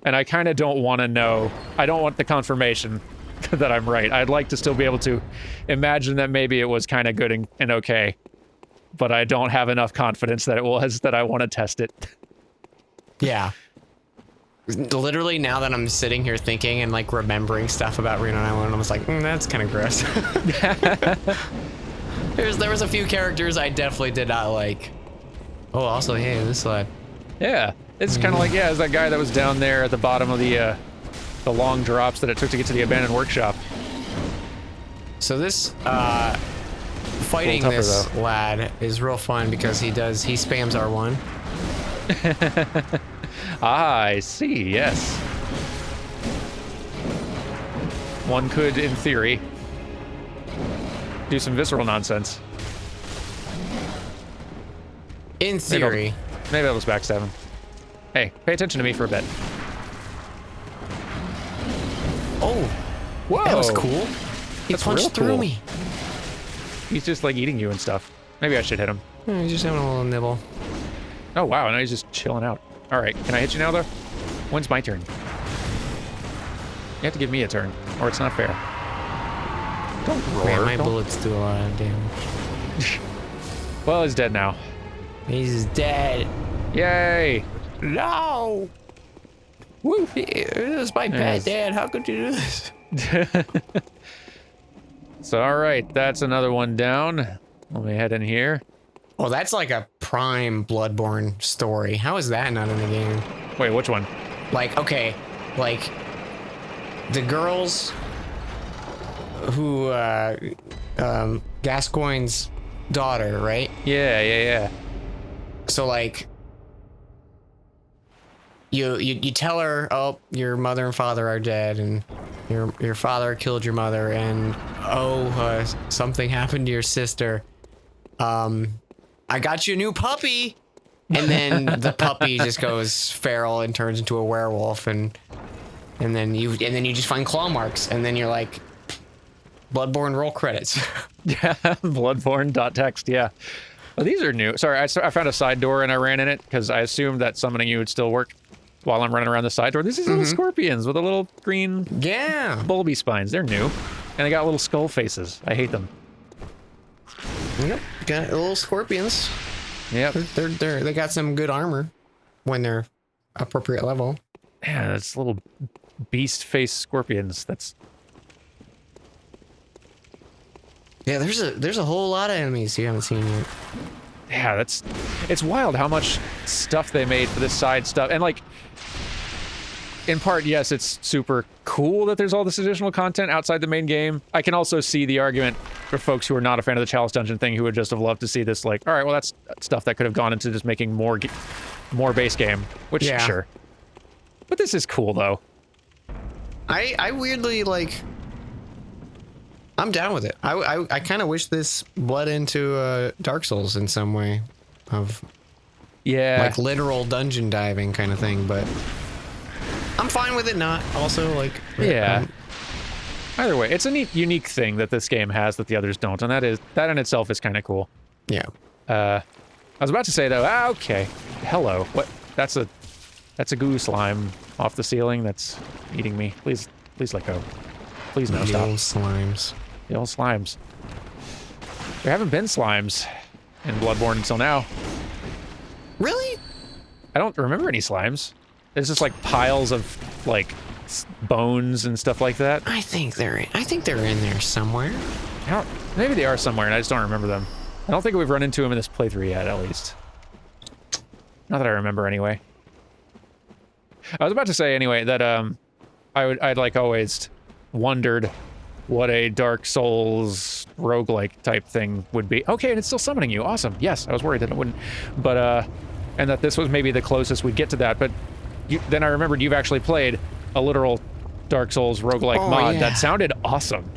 And I kind of don't want to know. I don't want the confirmation that I'm right. I'd like to still be able to imagine that maybe it was kind of good and okay, but I don't have enough confidence that it was that I want to test it. Yeah. Literally, now that I'm sitting here thinking and like remembering stuff about Reno 911, I was like, that's kind of gross. There was a few characters I definitely did not like. Oh, also, hey, this lad. Yeah, it's kind of like, it's that guy that was down there at the bottom of the long drops that it took to get to the abandoned workshop. So this fighting this lad is real fun because he spams R1. I see, yes. One could, in theory, do some visceral nonsense. In theory. Maybe I'll just backstab him. Hey, pay attention to me for a bit. Oh. Whoa. That was cool. He punched through me. He's just like eating you and stuff. Maybe I should hit him. He's just having a little nibble. Oh, wow, now he's just chilling out. All right, can I hit you now, though? When's my turn? You have to give me a turn, or it's not fair. Don't roar. Man, my bullets do a lot of damage. Well, he's dead now. He's dead. Yay! No. Woo! This is my bad, Dad. How could you do this? So, all right, that's another one down. Let me head in here. Well, that's like a prime Bloodborne story. How is that not in the game? Wait, which one? Like, okay, like the girls who Gascoigne's daughter, right? Yeah. So like you tell her, oh, your mother and father are dead, and your father killed your mother, and something happened to your sister. I got you a new puppy. And then the puppy just goes feral and turns into a werewolf, and then you just find claw marks, and then you're like, Bloodborne roll credits. Yeah, Bloodborne.txt, yeah. Well, these are new. Sorry, I found a side door and I ran in it because I assumed that summoning you would still work while I'm running around the side door. These are little scorpions with a little green bulby spines. They're new. And they got little skull faces. I hate them. Yep, got little scorpions. Yep. They got some good armor when they're appropriate level. Yeah, that's little beast face scorpions. That's... Yeah, there's a whole lot of enemies you haven't seen yet. Yeah, it's wild how much stuff they made for this side stuff. And like, in part, yes, it's super cool that there's all this additional content outside the main game. I can also see the argument for folks who are not a fan of the Chalice Dungeon thing who would just have loved to see this, like, all right, well, that's stuff that could have gone into just making more base game, which, yeah. Sure. But this is cool, though. I weirdly, like, I'm down with it. I kind of wish this bled into Dark Souls in some way of, like, literal dungeon diving kind of thing, but I'm fine with it not. Also, like... Yeah. Either way, it's a neat, unique thing that this game has that the others don't, and that in itself is kind of cool. Yeah. I was about to say, though, okay. Hello. What? That's a goo slime off the ceiling that's eating me. Please let go. Please no, stop. The old slimes. The old slimes. There haven't been slimes in Bloodborne until now. Really? I don't remember any slimes. There's just like piles of like bones and stuff like that. I think they're in there somewhere. Maybe they are somewhere and I just don't remember them. I don't think we've run into them in this playthrough yet, at least. Not that I remember anyway. I was about to say anyway that I'd like always wondered what a Dark Souls roguelike type thing would be. Okay, and it's still summoning you. Awesome. Yes, I was worried that it wouldn't. But and that this was maybe the closest we'd get to that, but then I remembered you've actually played a literal Dark Souls roguelike mod that sounded awesome.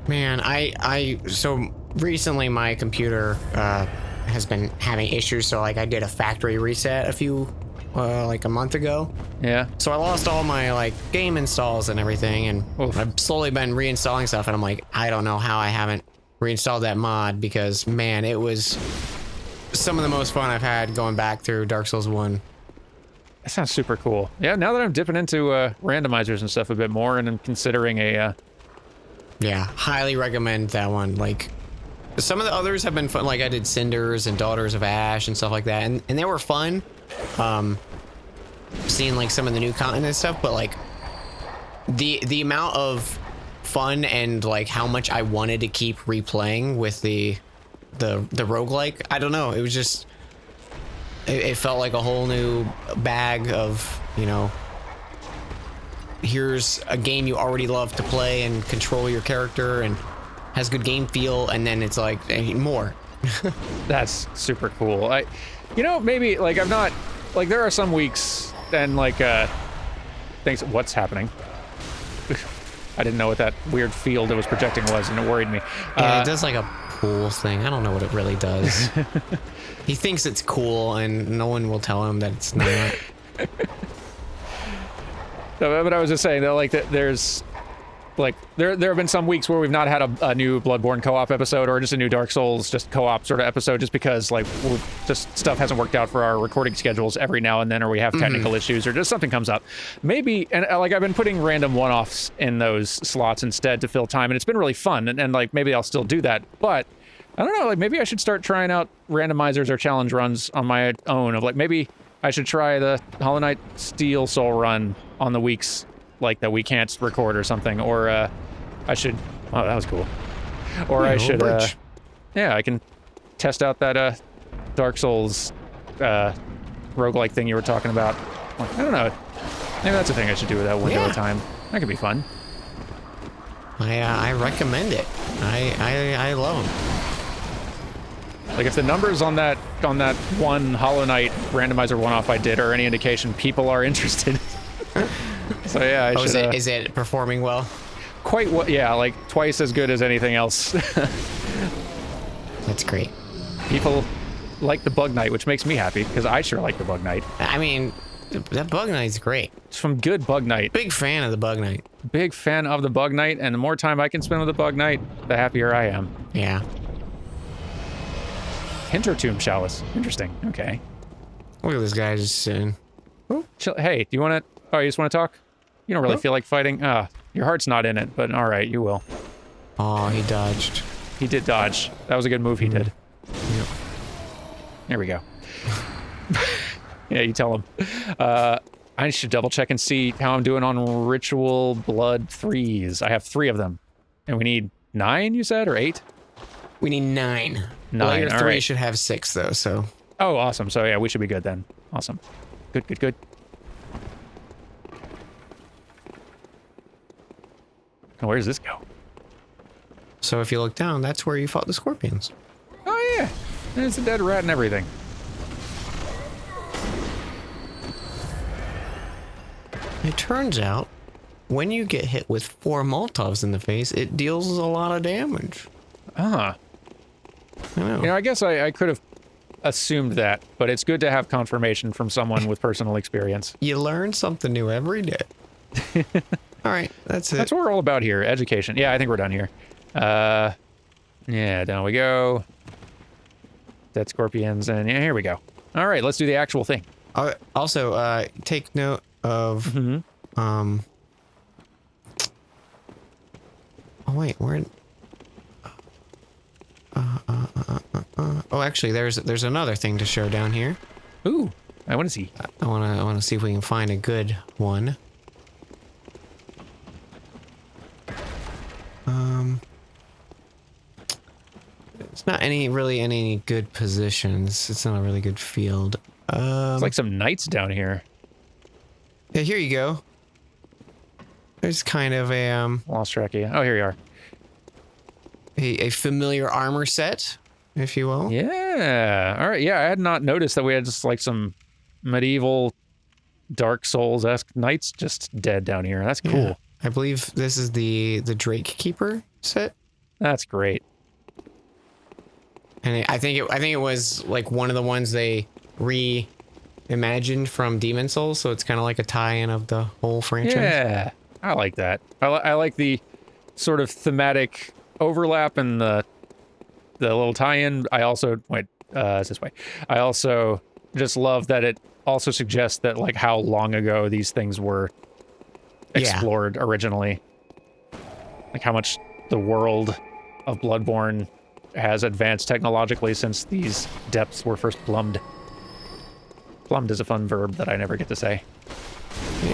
Man, so recently my computer has been having issues, so like I did a factory reset like a month ago. Yeah. So I lost all my like game installs and everything, and Oof. I've slowly been reinstalling stuff, and I'm like, I don't know how I haven't reinstalled that mod, because man, it was some of the most fun I've had going back through Dark Souls 1. That sounds super cool. Yeah, now that I'm dipping into randomizers and stuff a bit more, and I'm considering a... Yeah, highly recommend that one. Like, some of the others have been fun. Like, I did Cinders and Daughters of Ash and stuff like that, and they were fun. Seeing, like, some of the new content and stuff, but, like, the amount of fun and, like, how much I wanted to keep replaying with the roguelike, I don't know. It was just... It felt like a whole new bag of, you know, here's a game you already love to play and control your character and has good game feel, and then it's like more. That's super cool. You know, maybe like I'm not like there are some weeks and like things. What's happening? I didn't know what that weird field it was projecting was, and it worried me. Yeah, it does like a pool thing. I don't know what it really does. He thinks it's cool, and no one will tell him that it's not. No, but I was just saying that, like, there's, like, there have been some weeks where we've not had a new Bloodborne co-op episode or just a new Dark Souls just co-op sort of episode, just because, like, just stuff hasn't worked out for our recording schedules every now and then, or we have technical issues, or just something comes up. Maybe, and like, I've been putting random one-offs in those slots instead to fill time, and it's been really fun, and like, maybe I'll still do that, but I don't know, like maybe I should start trying out randomizers or challenge runs on my own. Of like maybe I should try the Hollow Knight Steel Soul run on the weeks like that we can't record or something. Or I should. Oh, that was cool. Or I should. Yeah, I can test out that Dark Souls roguelike thing you were talking about. I don't know. Maybe that's a thing I should do with that window of time. That could be fun. I recommend it. I love them. Like if the numbers on that one Hollow Knight randomizer one-off I did are any indication, people are interested. So yeah, I should. Is it performing well? Quite well. Yeah, like twice as good as anything else. That's great. People like the Bug Knight, which makes me happy because I sure like the Bug Knight. I mean, that Bug Knight's great. It's from good Bug Knight. Big fan of the Bug Knight. Big fan of the Bug Knight, and the more time I can spend with the Bug Knight, the happier I am. Yeah. Hintertomb Chalice. Interesting. Okay. Look at this guy just sitting. Hey, do you want to... Oh, you just want to talk? You don't really feel like fighting? Your heart's not in it, but all right, you will. Oh, he dodged. He did dodge. That was a good move he did. Yep. There we go. Yeah, you tell him. I should double check and see how I'm doing on Ritual Blood 3s. I have 3 of them. And we need 9, you said, or 8? We need 9. 9, Layer 3 right. should have 6, though, so... Oh, awesome. So, yeah, we should be good then. Awesome. Good, good, good. Now, where does this go? So if you look down, that's where you fought the scorpions. Oh, yeah. There's a dead rat and everything. It turns out, when you get hit with 4 Molotovs in the face, it deals a lot of damage. Ah. I know. You know, I guess I could have assumed that, but it's good to have confirmation from someone with personal experience. You learn something new every day. All right, that's it. That's what we're all about here, education. Yeah, I think we're done here. Yeah, down we go. Dead scorpions, and yeah, here we go. All right, let's do the actual thing. Also, take note of, oh wait, where? Oh, actually, there's another thing to show down here. Ooh, I want to see. I wanna see if we can find a good one. It's not really any good positions. It's not a really good field. It's like some knights down here. Yeah, here you go. There's kind of a Lost track of you. Oh, here you are. a familiar armor set, if you will. Yeah. All right. Yeah, I had not noticed that we had just like some medieval Dark Souls-esque knights just dead down here. That's cool. Yeah. I believe this is the Drake Keeper set. That's great. And I think it was like one of the ones they reimagined from Demon Souls, so it's kind of like a tie-in of the whole franchise. Yeah, I like that. I like the sort of thematic overlap and the little tie-in. I also it's this way. I also just love that it also suggests that like how long ago these things were explored originally, like how much the world of Bloodborne has advanced technologically since these depths were first plumbed. Plumbed is a fun verb that I never get to say.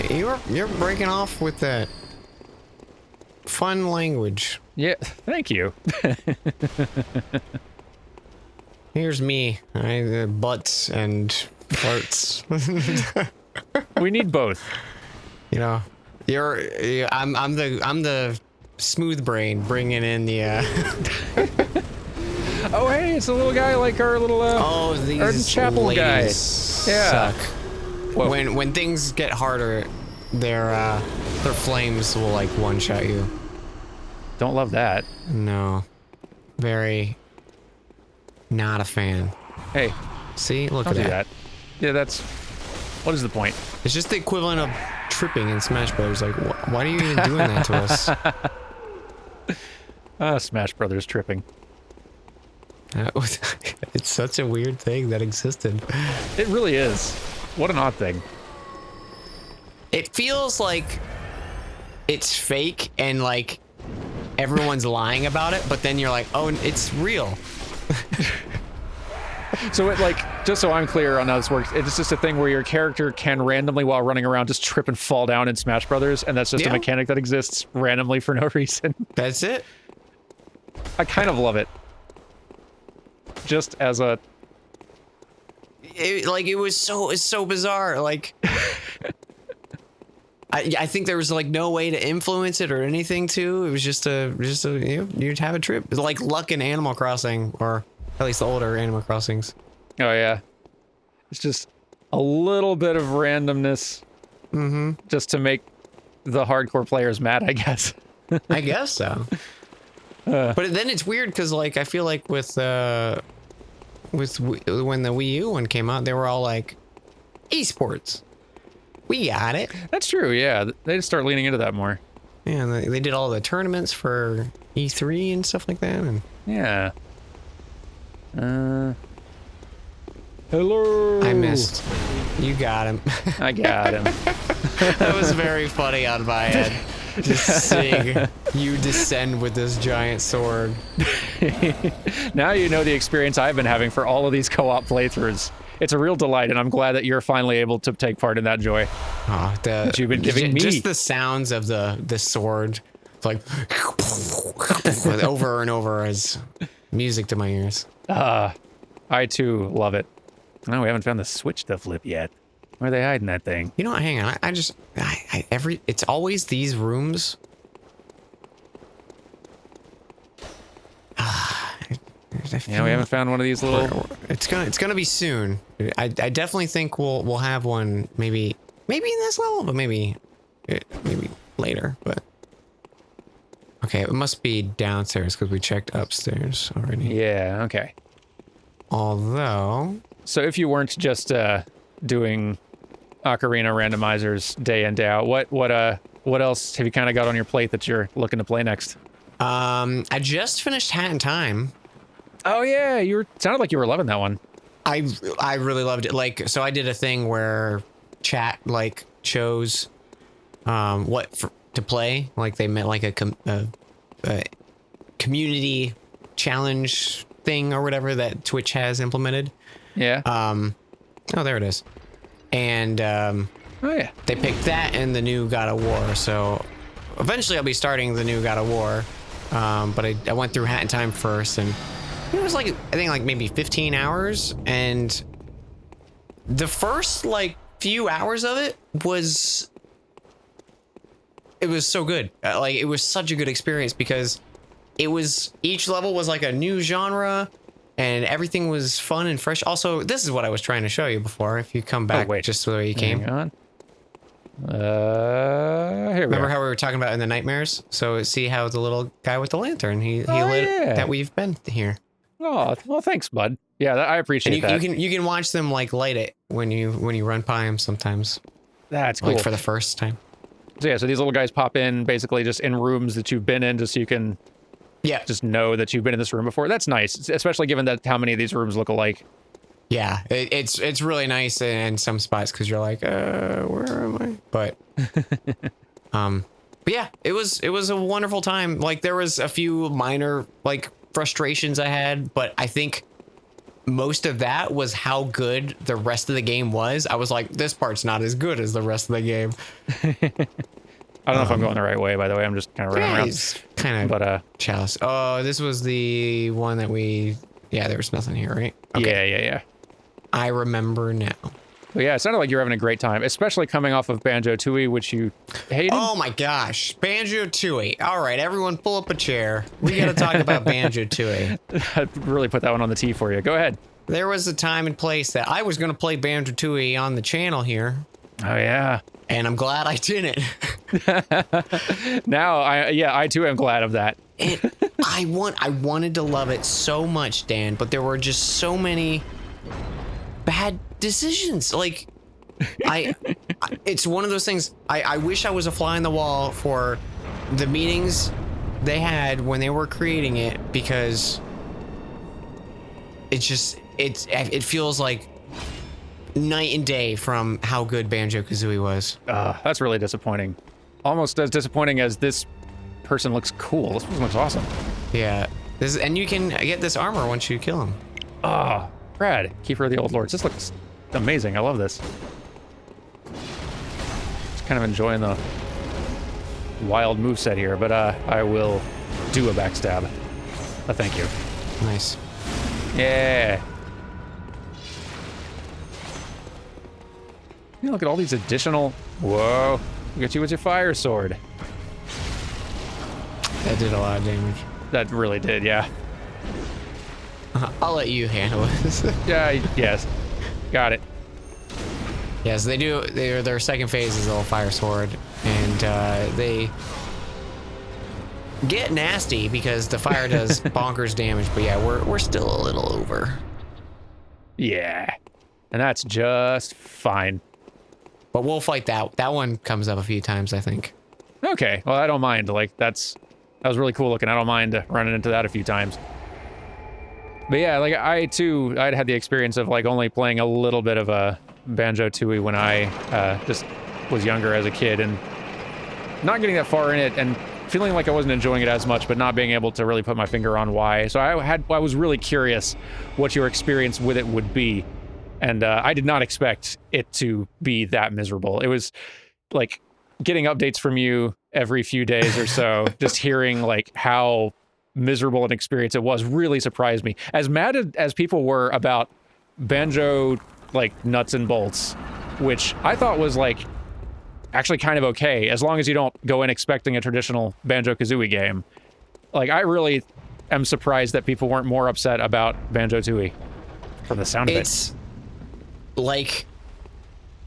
You're breaking off with that fun language. Yeah, thank you. Here's me. Butts and farts. We need both. You know, I'm the smooth brain bringing in the. Oh, hey, it's a little guy like our little these Arden Chapel guy. Yeah. Suck. When things get harder, their flames will like one-shot you. Don't love that. No, very not a fan. Hey, see, look I'll at do that. Yeah, that's. What is the point? It's just the equivalent of tripping in Smash Bros. Like, why are you even doing that to us? Smash Brothers tripping. It's such a weird thing that existed. It really is. What an odd thing. It feels like it's fake and like everyone's lying about it, but then you're like, oh, it's real. So it like, just so I'm clear on how this works, it's just a thing where your character can randomly while running around just trip and fall down in Smash Brothers, and that's just a mechanic that exists randomly for no reason. That's it. I kind of love it. Just as a... It was so bizarre. Like, I think there was like no way to influence it or anything too. It was just a you'd have a trip. It's like luck in Animal Crossing, or at least the older Animal Crossings. Oh yeah, it's just a little bit of randomness, just to make the hardcore players mad, I guess. I guess so. But then it's weird because like I feel like with when the Wii U one came out, they were all like, esports. We got it. That's true, yeah. They just start leaning into that more. Yeah, they did all the tournaments for E3 and stuff like that. And yeah. Hello. I missed. You got him. I got him. That was very funny on my end. Just seeing you descend with this giant sword. Now you know the experience I've been having for all of these co-op playthroughs. It's a real delight, and I'm glad that you're finally able to take part in that joy. Oh, that you've been giving me. Just the sounds of the sword, like over and over, as music to my ears. I too love it. No, we haven't found the switch to flip yet. Where are they hiding that thing? You know what? Hang on. It's always these rooms. Yeah, we haven't found one of these little. It's gonna be soon. I definitely think we'll have one maybe in this level, but maybe later. But okay, it must be downstairs because we checked upstairs already. Yeah. Okay. Although, so if you weren't just doing Ocarina randomizers day in day out, what else have you kind of got on your plate that you're looking to play next? I just finished Hat in Time. Oh yeah, sounded like you were loving that one. I really loved it. Like, so I did a thing where chat like chose to play. Like they met like a community challenge thing or whatever that Twitch has implemented. Yeah. Oh, there it is. And oh yeah, they picked that and the new God of War. So eventually I'll be starting the new God of War. But I went through Hat in Time first, and it was like, I think like maybe 15 hours, and the first like few hours of it was so good. Like it was such a good experience because each level was like a new genre and everything was fun and fresh. Also, this is what I was trying to show you before. If you come back just the way you came. Hang on. Here we Remember are. how we were talking about in the nightmares? So see how the little guy with the lantern, he lit that we've been here. Oh, well, thanks, bud. Yeah, I appreciate that. You can watch them like light it when you run by them sometimes. That's cool. Like for the first time. So yeah, so these little guys pop in basically just in rooms that you've been in, just so you can just know that you've been in this room before. That's nice, especially given that how many of these rooms look alike. Yeah, it's really nice in some spots because you're like, where am I? But but yeah, it was a wonderful time. Like there was a few minor like frustrations I had, but I think most of that was how good the rest of the game was. I was like, this part's not as good as the rest of the game. I don't know if I'm going the right way, by the way. I'm just kind of running around. Kind of, but chalice. Oh, this was the one that there was nothing here, right? Okay. Yeah. I remember now. But yeah, it sounded like you were having a great time, especially coming off of Banjo-Tooie, which you hated. Oh my gosh, Banjo-Tooie. All right, everyone pull up a chair. We got to talk about Banjo-Tooie. I really put that one on the tee for you. Go ahead. There was a time and place that I was going to play Banjo-Tooie on the channel here. Oh yeah. And I'm glad I didn't. Now, I too am glad of that. I wanted to love it so much, Dan, but there were just so many bad decisions. Like, it's one of those things. I wish I was a fly on the wall for the meetings they had when they were creating it, because it feels like night and day from how good Banjo-Kazooie was. That's really disappointing. Almost as disappointing as this person looks cool. This person looks awesome. Yeah. And you can get this armor once you kill him. Oh, Brad, Keeper of the Old Lords. This looks amazing. I love this. Just kind of enjoying the wild moveset here, but I will do a backstab. Thank you. Nice. Yeah. Look at all these additional... Whoa. Look at you with your fire sword. That did a lot of damage. That really did, yeah. I'll let you handle this. Yeah, yes. Got it. Yes, they do. Their second phase is a little fire sword, and they get nasty because the fire does bonkers damage. But yeah, we're still a little over. Yeah, and that's just fine. But we'll fight that. That one comes up a few times, I think. Okay, well I don't mind. Like that was really cool looking. I don't mind running into that a few times. But yeah, like I'd had the experience of like only playing a little bit of a Banjo-Tooie when I just was younger as a kid and not getting that far in it and feeling like I wasn't enjoying it as much, but not being able to really put my finger on why. So I was really curious what your experience with it would be. And I did not expect it to be that miserable. It was like getting updates from you every few days or so, just hearing like how miserable an experience it was really surprised me. As mad as people were about Banjo, like nuts and bolts, which I thought was like actually kind of okay, as long as you don't go in expecting a traditional Banjo-Kazooie game. Like I really am surprised that people weren't more upset about Banjo-Tooie from the sound of it. Like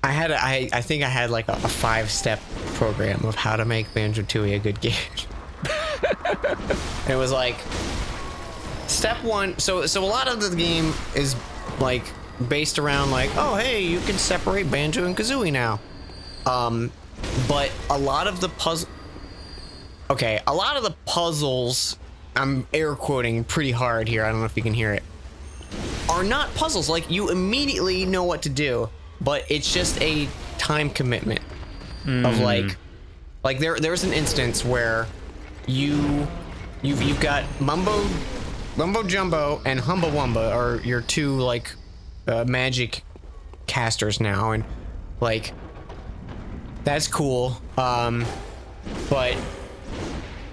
I think I had like a 5-step program of how to make Banjo-Tooie a good game. It was like step 1. So a lot of the game is like based around like, oh hey, you can separate Banjo and Kazooie now. But a lot of the puzzles, I'm air quoting pretty hard here, I don't know if you can hear it, are not puzzles. Like you immediately know what to do, but it's just a time commitment of like there's an instance where you've got Mumbo Jumbo and Humba Wumba are your two like magic casters now, and like that's cool. But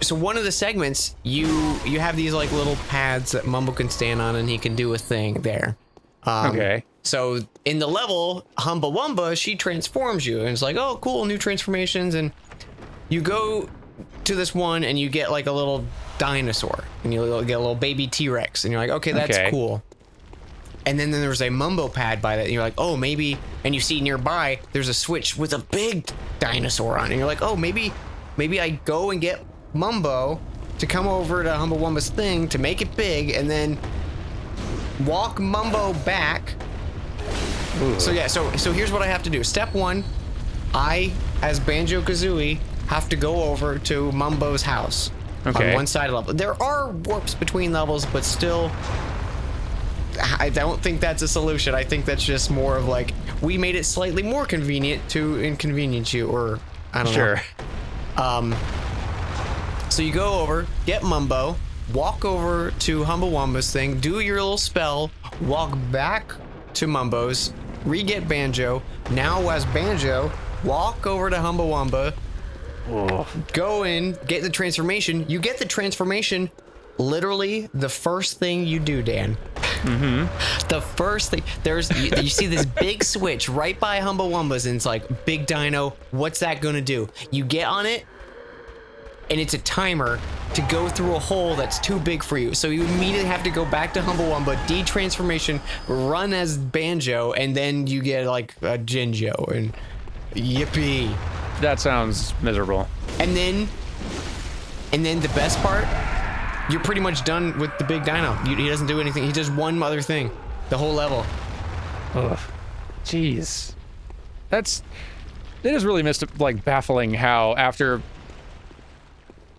so one of the segments, you have these like little pads that Mumbo can stand on, and he can do a thing there. Okay. So in the level, Humba Wumba, she transforms you, and it's like, oh cool, new transformations, and you go to this one and you get like a little dinosaur, and you get a little baby T-Rex, and you're like, okay, that's cool. And then there's a Mumbo pad by that, and you're like, oh, maybe, and you see nearby there's a switch with a big dinosaur on it, and you're like, oh, maybe I go and get Mumbo to come over to Humba Wumba's thing to make it big, and then walk Mumbo back. Ooh. So yeah, so here's what I have to do. Step 1, I, as Banjo-Kazooie, have to go over to Mumbo's house on one side of the level. There are warps between levels, but still, I don't think that's a solution. I think that's just more of like, we made it slightly more convenient to inconvenience you, or I don't know. So you go over, get Mumbo, walk over to Humba Wumba's thing, do your little spell, walk back to Mumbo's, re-get Banjo. Now as Banjo, walk over to Humba Wumba, go in, get the transformation. You get the transformation literally the first thing you do, Dan. The first thing, you see this big switch right by Humba Wumba's, and it's like, big dino, what's that gonna do? You get on it, and it's a timer to go through a hole that's too big for you. So you immediately have to go back to Humba Wumba, de-transformation, run as Banjo, and then you get like a Jinjo, and yippee. That sounds miserable. And then the best part, you're pretty much done with the big dino. He doesn't do anything. He does one other thing, the whole level. Ugh, jeez, it is really like baffling how after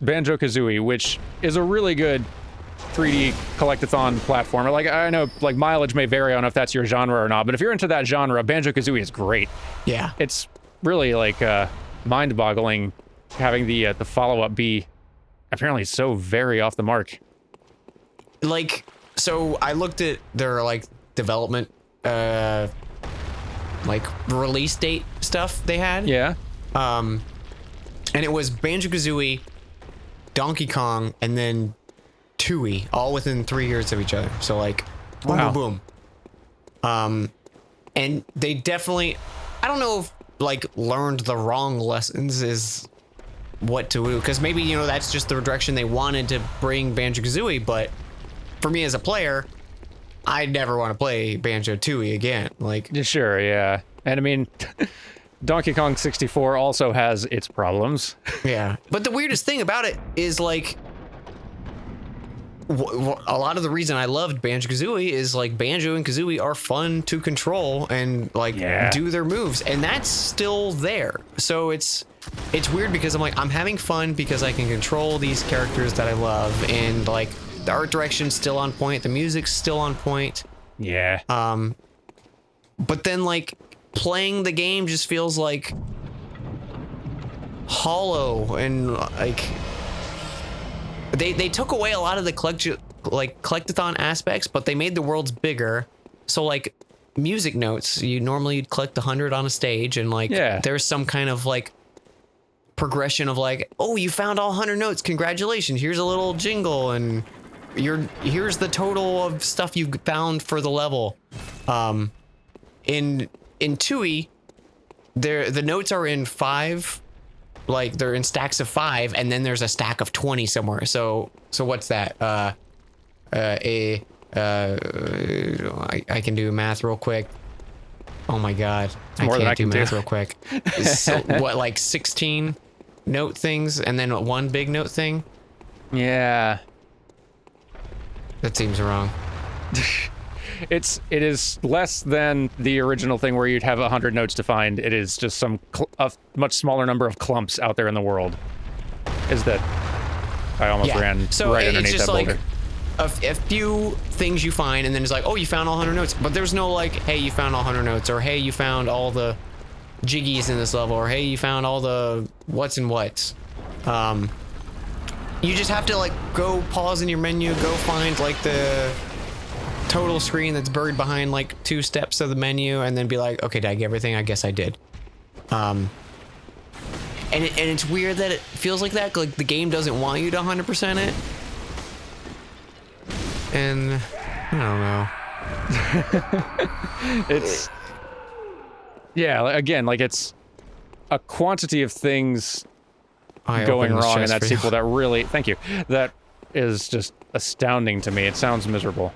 Banjo-Kazooie, which is a really good 3D collectathon platformer, like I know like mileage may vary on if that's your genre or not, but if you're into that genre, Banjo-Kazooie is great. Yeah, it's really like mind-boggling having the follow-up be apparently so very off the mark. like, so I looked at their like development, like release date stuff they had. Yeah. And it was Banjo-Kazooie, Donkey Kong, and then Tooie, all within 3 years of each other. So like, boom, Wow. boom, boom. And they definitely, I don't know if like learned the wrong lessons is what to do, because maybe, you know, that's just the direction they wanted to bring Banjo-Kazooie, but for me as a player, I never want to play Banjo-Tooie again. Like, Sure, yeah. And I mean, Donkey Kong 64 also has its problems. yeah. But the weirdest thing about it is like, a lot of the reason I loved Banjo-Kazooie is like Banjo and Kazooie are fun to control and like do their moves, and that's still there. So it's weird because I'm like, I'm having fun because I can control these characters that I love, and like the art direction's still on point, the music's still on point. Yeah. But then like playing the game just feels like hollow, and like they took away a lot of the collectathon aspects, but they made the worlds bigger. So like music notes, you'd collect 100 on a stage, and like there's some kind of like progression of like, oh, you found all 100 notes, congratulations, here's a little jingle, and here's the total of stuff you found for the level. In Tooie, the notes are in 5, like they're in stacks of 5, and then there's a stack of 20 somewhere. So what's that? I can do math real quick. Oh my god, I can't do math real quick. So, what, like 16 note things and then one big note thing? Yeah. That seems wrong. It is less than the original thing where you'd have 100 notes to find. It is just a much smaller number of clumps out there in the world. Is that I almost ran right underneath that boulder. Like a few things you find, and then it's like, oh, you found all 100 notes. But there's no like, hey, you found all 100 notes, or hey, you found all the jiggies in this level, or hey, you found all the what's and what's. You just have to like go pause in your menu, go find like the total screen that's buried behind like 2 steps of the menu, and then be like, okay, did I get everything? I guess I did. And it's weird that it feels like that, like the game doesn't want you to 100% it. And I don't know. It's again, like it's a quantity of things going wrong in that sequel that really, thank you, that is just astounding to me. It sounds miserable.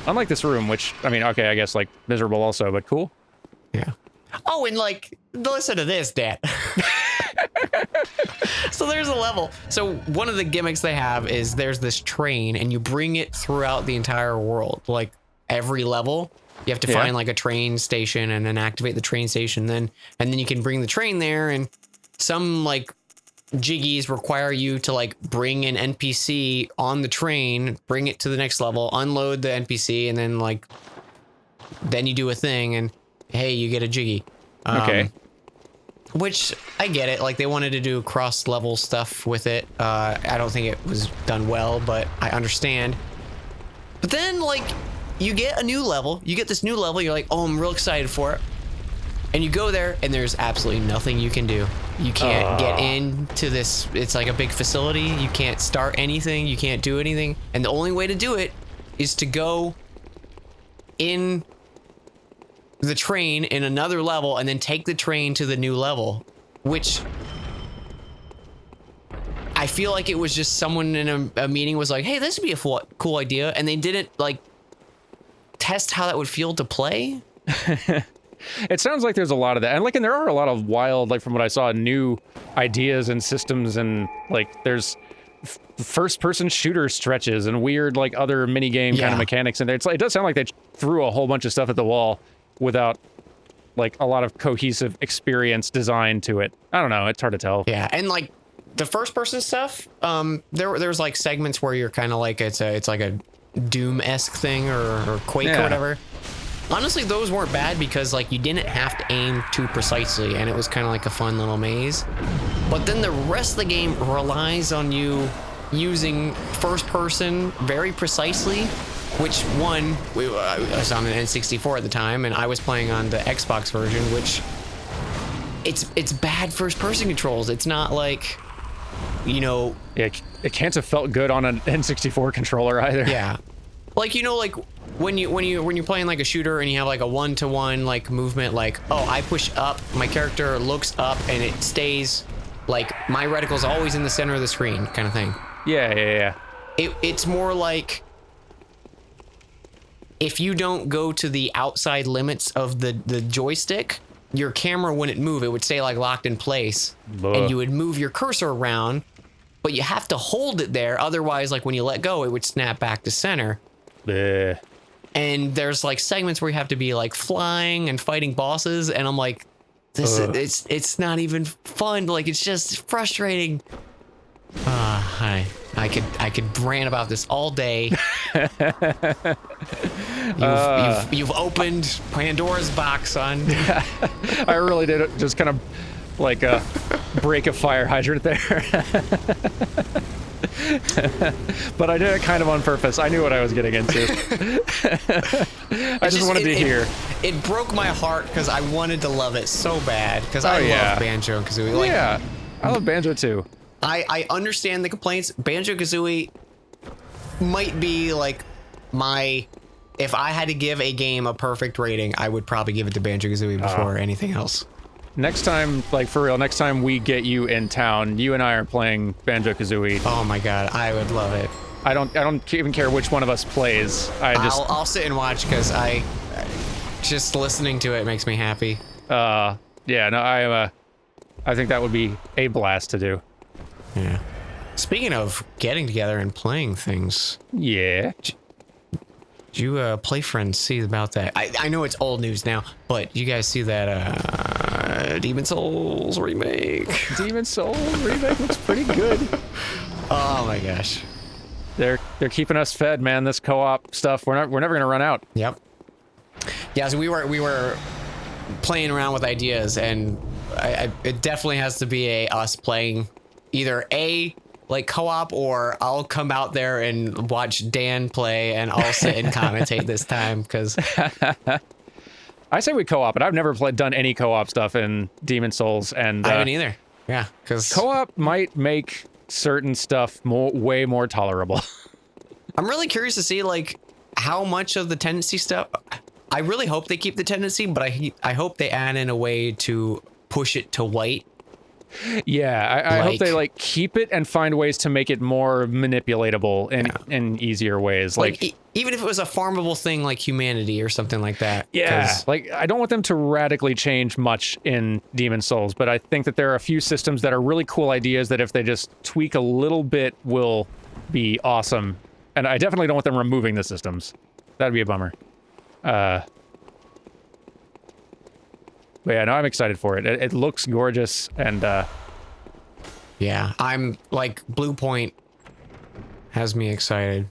Unlike this room, which, I mean, okay, I guess, like, miserable also, but cool. Yeah. Oh, and, like, listen to this, Dad. So there's a level. So one of the gimmicks they have is there's this train, and you bring it throughout the entire world. Like, every level, you have to find, like, a train station and then activate the train station. And then you can bring the train there, and some, like, jiggies require you to like bring an NPC on the train, bring it to the next level, unload the NPC, and then like then you do a thing, and hey, you get a jiggy. Okay. Which I get it. Like they wanted to do cross level stuff with it. I don't think it was done well, but I understand. But then like you get a new level. You get this new level. You're like, oh, I'm real excited for it. And you go there, and there's absolutely nothing you can do. You can't get into this. It's like a big facility. You can't start anything. You can't do anything. And the only way to do it is to go in the train in another level and then take the train to the new level, which I feel like it was just someone in a meeting was like, hey, this would be a cool idea. And they didn't like test how that would feel to play. It sounds like there's a lot of that. And there are a lot of wild, like from what I saw, new ideas and systems, and like there's first-person shooter stretches and weird like other mini-game kind of mechanics in there. It does sound like they threw a whole bunch of stuff at the wall without like a lot of cohesive experience design to it. I don't know. It's hard to tell. Yeah, and like the first-person stuff, there's like segments where you're kind of like it's like a Doom-esque thing or Quake or whatever. Honestly, those weren't bad because like you didn't have to aim too precisely, and it was kind of like a fun little maze. But then the rest of the game relies on you using first person very precisely, which one, I was on an N64 at the time, and I was playing on the Xbox version, which it's bad first person controls. It's not like, you know... Yeah, it can't have felt good on an N64 controller either. Yeah. Like, you know, like when you're playing like a shooter and you have like a one-to-one like movement, like, oh, I push up, my character looks up and it stays like my reticle's always in the center of the screen kind of thing. Yeah. It's more like if you don't go to the outside limits of the joystick, your camera wouldn't move. It would stay like locked in place. And you would move your cursor around, but you have to hold it there. Otherwise, like when you let go, it would snap back to center. Bleh. And there's like segments where you have to be like flying and fighting bosses, and I'm like, it's not even fun. Like, it's just frustrating. I could rant about this all day. You've opened Pandora's box, son. I really did just kind of like break a fire hydrant there. But I did it kind of on purpose. I knew what I was getting into. I just wanted to hear. It broke my heart because I wanted to love it so bad because I love Banjo-Kazooie. Like, yeah, I love Banjo too. I understand the complaints. Banjo-Kazooie might be like my... If I had to give a game a perfect rating, I would probably give it to Banjo-Kazooie before anything else. Next time, like for real, next time we get you in town, you and I are playing Banjo-Kazooie. Oh my god, I would love it. I don't even care which one of us plays. I'll sit and watch because just listening to it makes me happy. Yeah, no, I think that would be a blast to do. Yeah. Speaking of getting together and playing things. Yeah. Did you PlayFrame see about that? I know it's old news now, but you guys see that Demon Souls remake? Demon Souls remake looks pretty good. Oh my gosh. They're keeping us fed, man. This co-op stuff, we're never gonna run out. Yep. Yeah, so we were playing around with ideas, and it definitely has to be us playing either like co-op, or I'll come out there and watch Dan play, and I'll sit and commentate this time, because I say we co-op, but I've never done any co-op stuff in Demon Souls, and I haven't either. Yeah, because co-op might make certain stuff way more tolerable. I'm really curious to see like how much of the tendency stuff. I really hope they keep the tendency, but I hope they add in a way to push it to white. Yeah, I hope they like keep it and find ways to make it more manipulatable in easier ways. Like even if it was a farmable thing like humanity or something like that. Yeah, like I don't want them to radically change much in Demon Souls, but I think that there are a few systems that are really cool ideas that if they just tweak a little bit will be awesome. And I definitely don't want them removing the systems. That'd be a bummer. But yeah, no, I'm excited for it. It looks gorgeous, and yeah, I'm like Blue Point has me excited.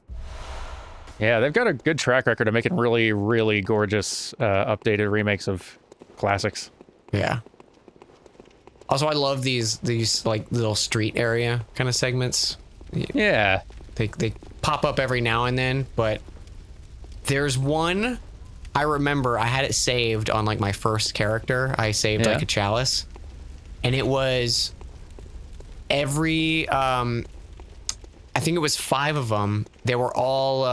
Yeah, they've got a good track record of making really, really gorgeous updated remakes of classics. Yeah. Also, I love these like little street area kind of segments. Yeah. They pop up every now and then, but there's one I remember I had it saved on like my first character. I saved like a chalice, and it was every I think it was 5 of them. They were all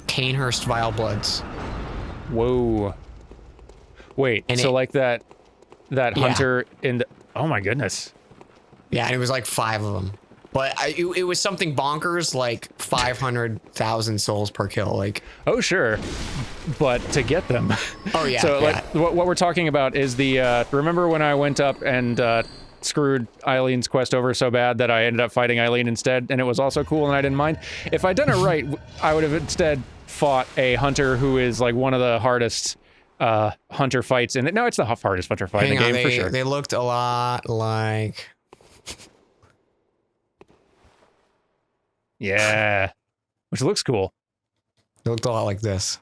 Canehurst Vile Bloods. Whoa. Wait, and so like that hunter in the... Oh my goodness. Yeah, and it was like 5 of them. But it was something bonkers, like 500,000 souls per kill. Like, oh sure, but to get them. Oh yeah. So like what we're talking about is the remember when I went up and screwed Eileen's quest over so bad that I ended up fighting Eileen instead, and it was also cool and I didn't mind. If I'd done it right, I would have instead fought a hunter who is like one of the hardest hunter fights in it. No, it's the hardest hunter fight in the game for sure. They looked a lot like. Yeah, which looks cool. It looked a lot like this.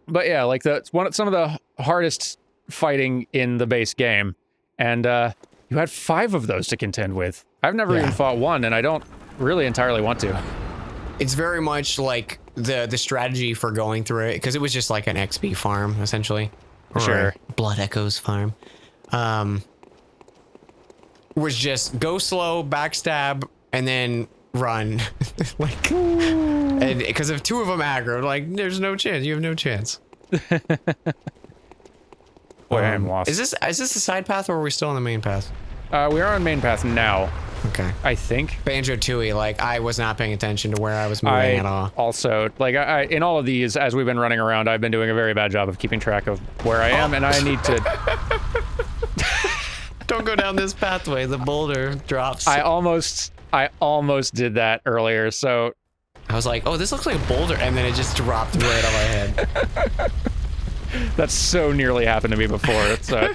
But yeah, like some of the hardest fighting in the base game, and you had 5 of those to contend with. I've never even fought one, and I don't really entirely want to. It's very much like the strategy for going through it, because it was just like an XP farm, essentially. Or Sure. a Blood Echoes farm. Was just go slow, backstab, and then run. Like, and because if two of them aggro, like, there's no chance. You have no chance. Boy, I am lost. Is this a side path, or are we still on the main path? We are on main path now. Okay. I think. Banjo-Tooie, like, I was not paying attention to where I was moving at all. Also, like, I in all of these, as we've been running around, I've been doing a very bad job of keeping track of where I am, and I need to... Don't go down this pathway. The boulder drops. I almost did that earlier, so... I was like, oh, this looks like a boulder, and then it just dropped right on my head. That's so nearly happened to me before, so...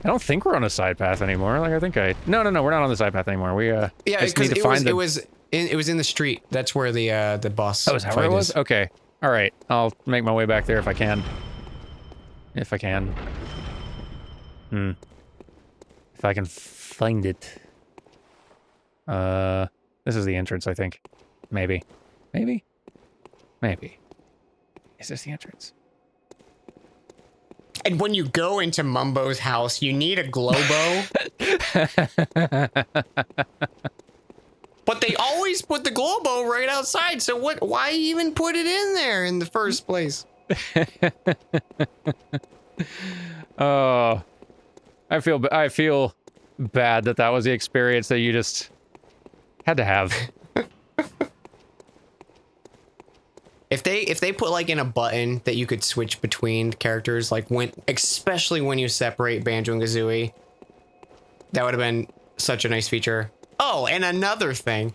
I don't think we're on a side path anymore. Like, I think No, we're not on the side path anymore. We, yeah, because it was in the street. That's where the boss. Oh, is that where it was? Okay. All right. I'll make my way back there if I can. If I can. If I can find it. This is the entrance, I think. Maybe. Maybe? Maybe. Is this the entrance? And when you go into Mumbo's house, you need a globo. But they always put the globo right outside, so why even put it in there in the first place? Oh, I feel bad that was the experience that you just had to have. If they put like in a button that you could switch between characters, like especially when you separate Banjo and Kazooie, that would have been such a nice feature. Oh, and another thing.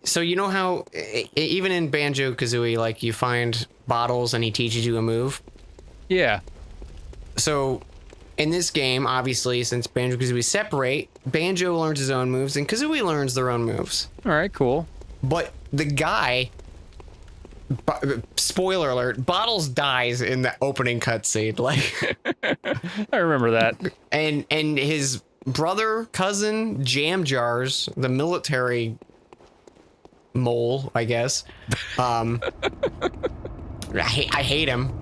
So you know how even in Banjo-Kazooie, like, you find bottles and he teaches you a move? Yeah. So in this game, obviously, since Banjo-Kazooie separate, Banjo learns his own moves and Kazooie learns their own moves. All right, cool. But the guy, spoiler alert, Bottles dies in the opening cutscene. Like, I remember that. And his brother, cousin, Jam Jars, the military mole, I guess. I hate him.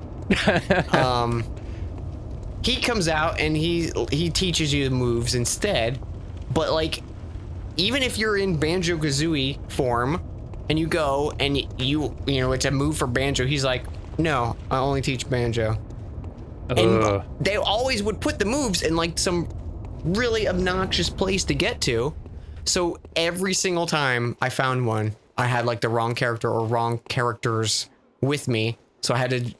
He comes out and he teaches you the moves instead. But like, even if you're in Banjo-Kazooie form and you go and you know it's a move for Banjo, he's like, no, I only teach Banjo. And they always would put the moves in like some really obnoxious place to get to. So every single time I found one, I had like the wrong character or wrong characters with me. So I had to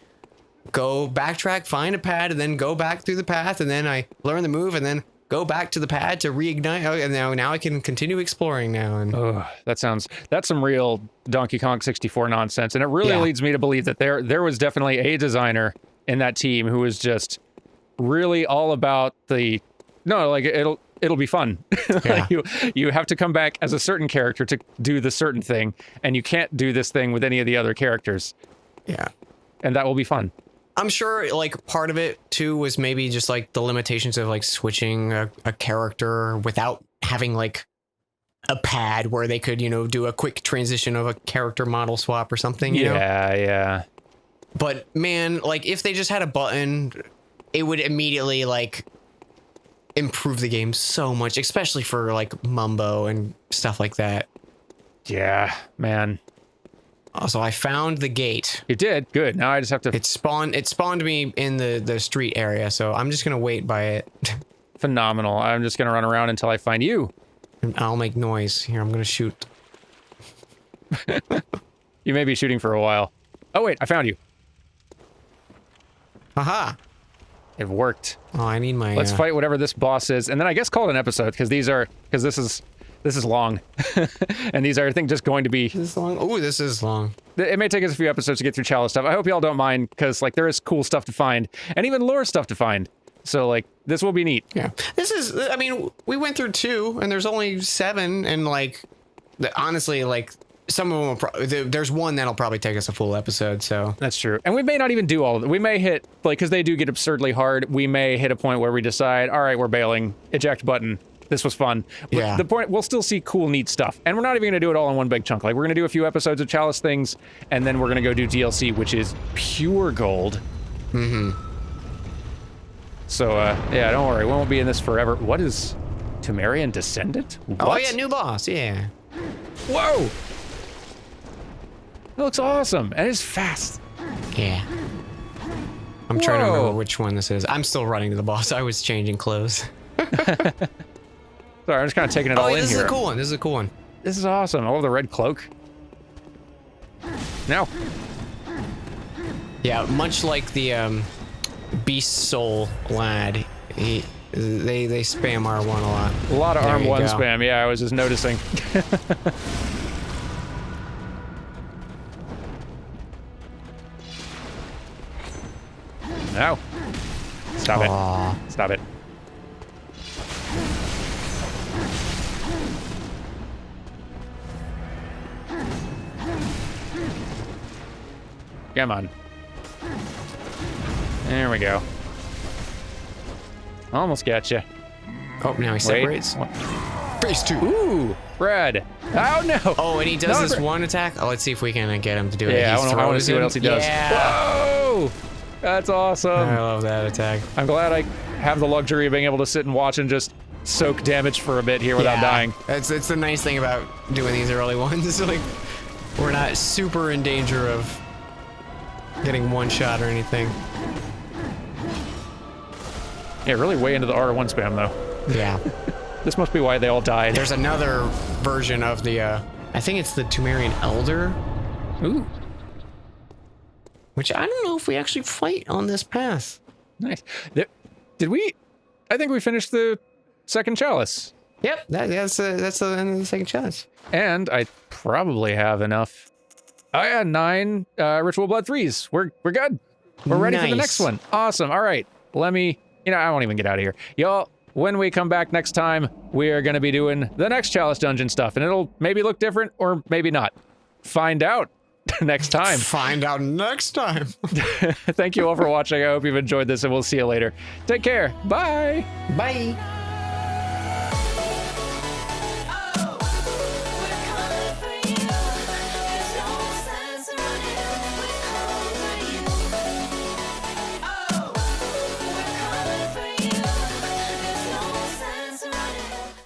go backtrack, find a pad, and then go back through the path, and then I learn the move, and then go back to the pad to reignite. Oh, and now I can continue exploring now. And that's some real Donkey Kong 64 nonsense, and it really leads me to believe that there was definitely a designer in that team who was just really all about it'll be fun. Yeah. You have to come back as a certain character to do the certain thing, and you can't do this thing with any of the other characters. Yeah. And that will be fun. I'm sure like part of it too was maybe just like the limitations of like switching a character without having like a pad where they could, do a quick transition of a character model swap or something, you know? Yeah. But man, like if they just had a button, it would immediately like improve the game so much, especially for like Mumbo and stuff like that. Yeah, man. Also, I found the gate. You did? Good. Now I just have to... It spawned me in the street area, so I'm just gonna wait by it. Phenomenal. I'm just gonna run around until I find you. And I'll make noise. Here, I'm gonna shoot. You may be shooting for a while. Oh wait, I found you. Haha. It worked. Oh, I need my... Let's fight whatever this boss is, and then I guess call it an episode, because this is long. And these are, I think, just going to be... This is long? Ooh, this is long. It may take us a few episodes to get through Chalice stuff. I hope y'all don't mind, because, like, there is cool stuff to find, and even lore stuff to find. So, like, this will be neat. Yeah. This is... I mean, we went through 2, and there's only 7, and, like... Honestly, like, some of them will there's one that'll probably take us a full episode, so. That's true. And we may not even do all of them. We may hit, like, because they do get absurdly hard, we may hit a point where we decide, all right, we're bailing, eject button. This was fun. But yeah. the point, we'll still see cool, neat stuff. And we're not even going to do it all in one big chunk. Like, we're going to do a few episodes of Chalice things, and then we're going to go do DLC, which is pure gold. Mm-hmm. So, yeah, don't worry. We won't be in this forever. What is Temerian Descendant? What? Oh, yeah, new boss, yeah. Whoa! That looks awesome, and it's fast. Yeah. I'm trying to remember which one this is. I'm still running to the boss. I was changing clothes. Sorry, I'm just kind of taking it all in here. This is a cool one. This is a cool one. This is awesome. I love the red cloak. Now. Yeah, much like the Beast Soul lad, they spam R1 a lot. A lot of There ARM1 you go. spam. Yeah, I was just noticing. No. Stop Aw. it. Stop it. Come on. There we go. Almost got you. Oh, now he separates. Phase 2. Ooh, red. Oh no. Oh, and he does this one attack. Oh, let's see if we can get him to do it. Yeah, He I want to throws see what him. else he does. Yeah. Whoa! That's awesome. I love that attack. I'm glad I have the luxury of being able to sit and watch and just soak damage for a bit here without dying. It's the nice thing about doing these early ones. Like, we're not super in danger of getting one shot or anything. Yeah, really way into the R1 spam though. Yeah. This must be why they all died. There's another version of the, I think it's the Temerian Elder. Ooh, Which I don't know if we actually fight on this path. nice. Did we? I think we finished the second chalice. Yep, that's the end of the second chalice. And I probably have enough. Oh yeah, 9 Ritual Blood 3s. We're good. We're ready for the next Nice. one. Awesome. All right, let me, I won't even get out of here. Y'all, when we come back next time, we are going to be doing the next Chalice Dungeon stuff, and it'll maybe look different or maybe not. Find out next time. Find out next time. Thank you all for watching. I hope you've enjoyed this, and we'll see you later. Take care. Bye. Bye.